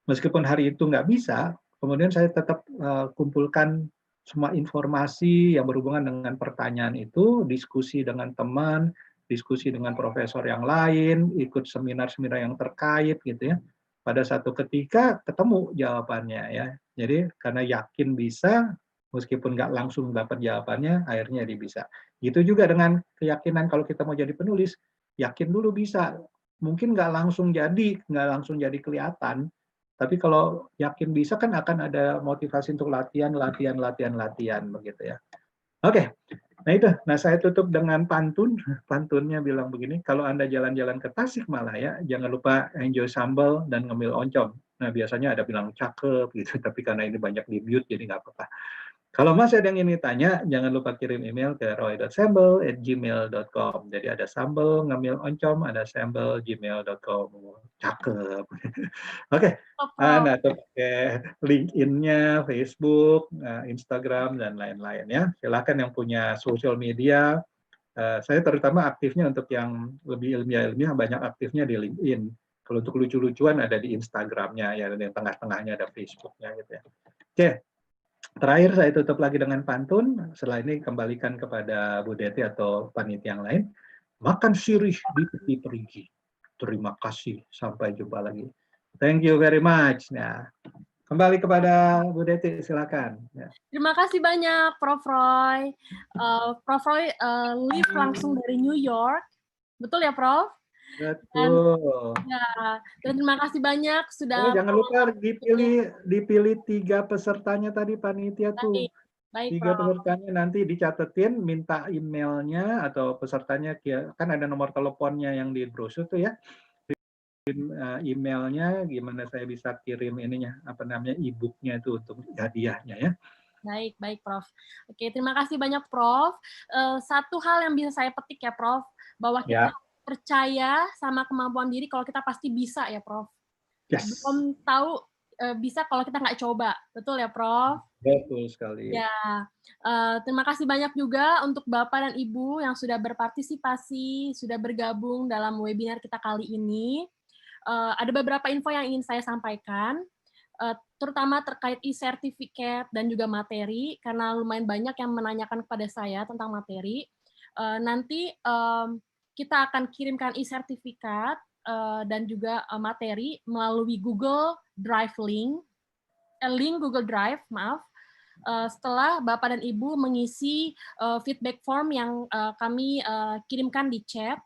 Speaker 4: Meskipun hari itu nggak bisa, kemudian saya tetap kumpulkan semua informasi yang berhubungan dengan pertanyaan itu, diskusi dengan teman, diskusi dengan profesor yang lain, ikut seminar-seminar yang terkait gitu ya. Pada satu ketika ketemu jawabannya ya. Jadi karena yakin bisa, meskipun nggak langsung dapat jawabannya, akhirnya dia bisa. Gitu juga dengan keyakinan kalau kita mau jadi penulis, yakin dulu bisa. Mungkin nggak langsung jadi kelihatan, tapi kalau yakin bisa kan akan ada motivasi untuk latihan begitu ya. Oke, nah itu. Nah saya tutup dengan pantun. Pantunnya bilang begini, kalau Anda jalan-jalan ke Tasikmalaya, jangan lupa enjoy sambal dan ngemil oncom. Nah biasanya ada bilang cakep gitu, tapi karena ini banyak di mute jadi nggak apa-apa. Kalau masih ada yang ingin ditanya, jangan lupa kirim email ke roy.sambel@gmail.com. Jadi ada sambal, ngemil oncom, ada sambal, gmail.com. Cakep. Oke. Nah, itu pakai LinkedIn-nya, Facebook, Instagram, dan lain-lain ya. Silakan yang punya social media. Saya terutama aktifnya untuk yang lebih ilmiah, banyak aktifnya di LinkedIn. Kalau untuk lucu-lucuan ada di Instagram-nya, ya, dan yang tengah-tengahnya ada Facebook-nya gitu ya. Oke. Terakhir saya tutup lagi dengan pantun. Setelah ini kembalikan kepada Bu Deti atau panitia yang lain. Makan sirih di tepi perigi. Terima kasih. Sampai jumpa lagi. Thank you very much. Nah, kembali kepada Bu Deti, silakan. Ya.
Speaker 1: Terima kasih banyak, Prof. Roy. Prof. Roy live langsung dari New York. Betul ya, Prof?
Speaker 4: Betul.
Speaker 1: Dan terima kasih banyak sudah.
Speaker 4: Jangan lupa dipilih 3 pesertanya tadi panitia tuh.
Speaker 1: Baik,
Speaker 4: 3 pesertanya nanti dicatetin, minta emailnya atau pesertanya, kan ada nomor teleponnya yang di brosur tuh ya. Emailnya gimana saya bisa kirim ininya, e-booknya itu untuk hadiahnya ya.
Speaker 1: Baik, Prof. Oke, terima kasih banyak, Prof. Satu hal yang bisa saya petik ya, Prof, bahwa kita percaya sama kemampuan diri kalau kita pasti bisa ya, Prof.
Speaker 4: Yes.
Speaker 1: Belum tahu bisa kalau kita nggak coba. Betul ya, Prof?
Speaker 4: Betul sekali.
Speaker 1: Ya, terima kasih banyak juga untuk Bapak dan Ibu yang sudah berpartisipasi, sudah bergabung dalam webinar kita kali ini. Ada beberapa info yang ingin saya sampaikan, terutama terkait e-certificate dan juga materi, karena lumayan banyak yang menanyakan kepada saya tentang materi. Nanti kita akan kirimkan e-sertifikat dan juga materi melalui Google Drive link Google Drive, maaf, setelah Bapak dan Ibu mengisi feedback form yang kami kirimkan di chat.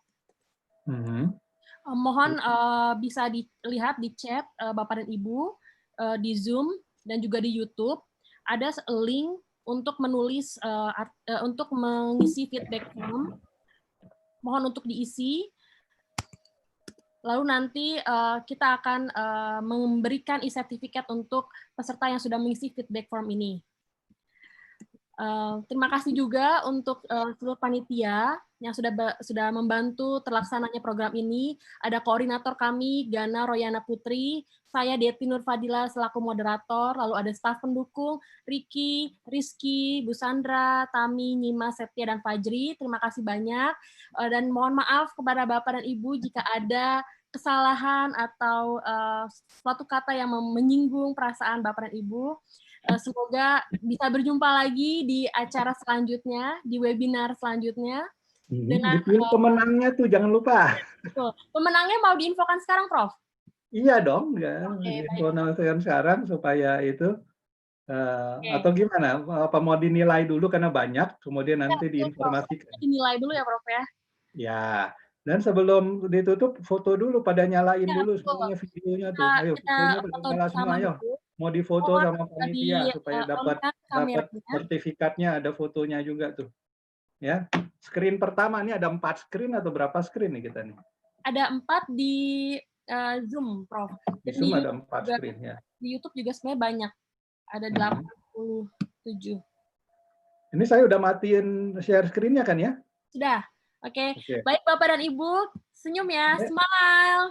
Speaker 1: Mohon bisa dilihat di chat Bapak dan Ibu di Zoom dan juga di YouTube. Ada link untuk menulis, untuk mengisi feedback form. Mohon untuk diisi, lalu nanti kita akan memberikan e-sertifikat untuk peserta yang sudah mengisi feedback form ini. Terima kasih juga untuk seluruh panitia yang sudah membantu terlaksananya program ini. Ada koordinator kami, Gana Royana Putri, saya Deti Nur Fadila selaku moderator, lalu ada staf pendukung, Riki, Rizky, Bu Sandra, Tami, Nyima, Setia, dan Fajri. Terima kasih banyak. Dan mohon maaf kepada Bapak dan Ibu jika ada kesalahan atau suatu kata yang menyinggung perasaan Bapak dan Ibu. Semoga bisa berjumpa lagi di acara selanjutnya, di webinar selanjutnya. Dengan
Speaker 4: pemenangnya tuh jangan lupa.
Speaker 1: Betul. Pemenangnya mau diinfokan sekarang, Prof?
Speaker 4: Iya dong, diinfokan sekarang supaya itu atau gimana? Apa mau dinilai dulu karena banyak, kemudian nanti diinformasikan.
Speaker 1: Dinilai dulu ya, Prof ya.
Speaker 4: Ya. Dan sebelum ditutup, foto dulu, pada nyalain dulu semuanya videonya tuh. Ayo, videonya pada nyala semua, ayo. mau difoto sama panitia supaya dapat
Speaker 1: kameranya.
Speaker 4: sertifikatnya, ada fotonya juga tuh. Ya, screen pertama ini ada 4 screen atau berapa screen nih kita nih?
Speaker 1: Ada 4 di Zoom, Prof.
Speaker 4: Di
Speaker 1: Dan
Speaker 4: Zoom ada
Speaker 1: YouTube
Speaker 4: 4
Speaker 1: juga,
Speaker 4: screen ya.
Speaker 1: di YouTube juga sebenarnya banyak. Ada 87.
Speaker 4: Ini saya udah matiin share screen-nya kan ya?
Speaker 1: Sudah. Oke.
Speaker 4: Oke.
Speaker 1: Baik Bapak dan Ibu, senyum ya, smile.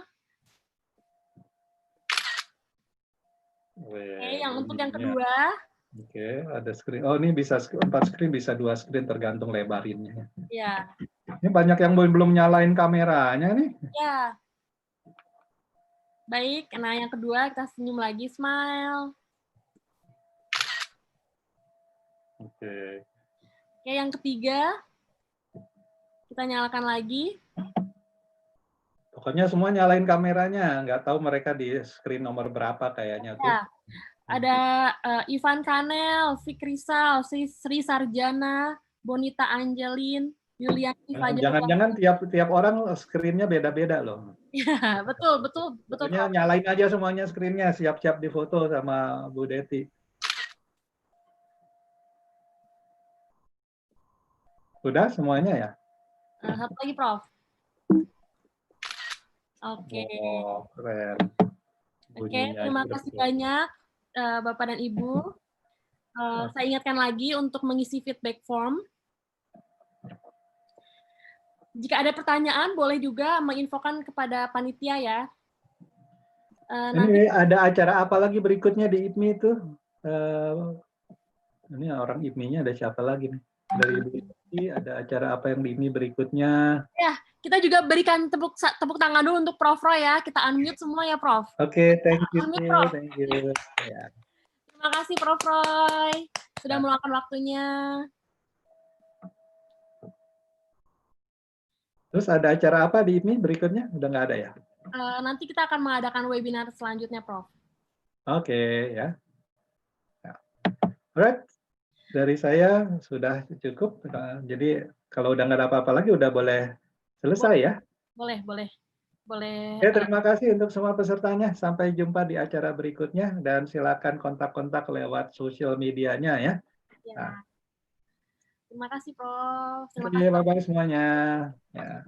Speaker 1: Oke, yang untuk yang kedua.
Speaker 4: Oke, ada screen. Oh, ini bisa 4 screen, bisa 2 screen tergantung lebarinnya.
Speaker 1: Ya.
Speaker 4: Ini banyak yang belum nyalain kameranya nih.
Speaker 1: Ya. Baik, nah yang kedua kita senyum lagi, smile.
Speaker 4: Oke.
Speaker 1: Oke, yang ketiga kita nyalakan lagi.
Speaker 4: Pokoknya semua nyalain kameranya, nggak tahu mereka di screen nomor berapa kayaknya tuh.
Speaker 1: Ya. Ada Ivan Kanel, Fikrisal, Sri Sarjana, Bonita Angelin, Yuliani Fajar.
Speaker 4: Jangan-jangan tiap orang screen-nya beda-beda loh.
Speaker 1: Ya, betul.
Speaker 4: Pokoknya nyalain aja semuanya screen-nya, siap-siap difoto sama Bu Deti. Sudah semuanya ya?
Speaker 1: Satu lagi, Prof. Oke.
Speaker 4: Oh, keren.
Speaker 1: Oke, terima kasih banyak Bapak dan Ibu. Saya ingatkan lagi untuk mengisi feedback form. Jika ada pertanyaan, boleh juga menginfokan kepada panitia ya.
Speaker 4: Ini ada acara apa lagi berikutnya di IPMI itu? Ini orang IPMI-nya ada siapa lagi nih? Dari Ibu Deti, ada acara apa yang di IPMI berikutnya?
Speaker 1: Ya, kita juga berikan tepuk tangan dulu untuk Prof Roy ya. Kita unmute semua ya, Prof.
Speaker 4: Oke, thank you.
Speaker 1: Thank you.
Speaker 4: Ya.
Speaker 1: Terima kasih Prof Roy sudah meluangkan waktunya.
Speaker 4: Terus ada acara apa di IPMI berikutnya? Udah nggak ada ya?
Speaker 1: Nanti kita akan mengadakan webinar selanjutnya, Prof.
Speaker 4: Oke, ya. Alright, dari saya sudah cukup. Jadi kalau udah nggak ada apa-apa lagi, udah boleh selesai ya?
Speaker 1: Boleh.
Speaker 4: Oke, terima kasih untuk semua pesertanya. Sampai jumpa di acara berikutnya dan silakan kontak-kontak lewat sosial medianya ya.
Speaker 1: Ya. Terima kasih, Prof.
Speaker 4: Terima kasih, bye-bye semuanya. Ya.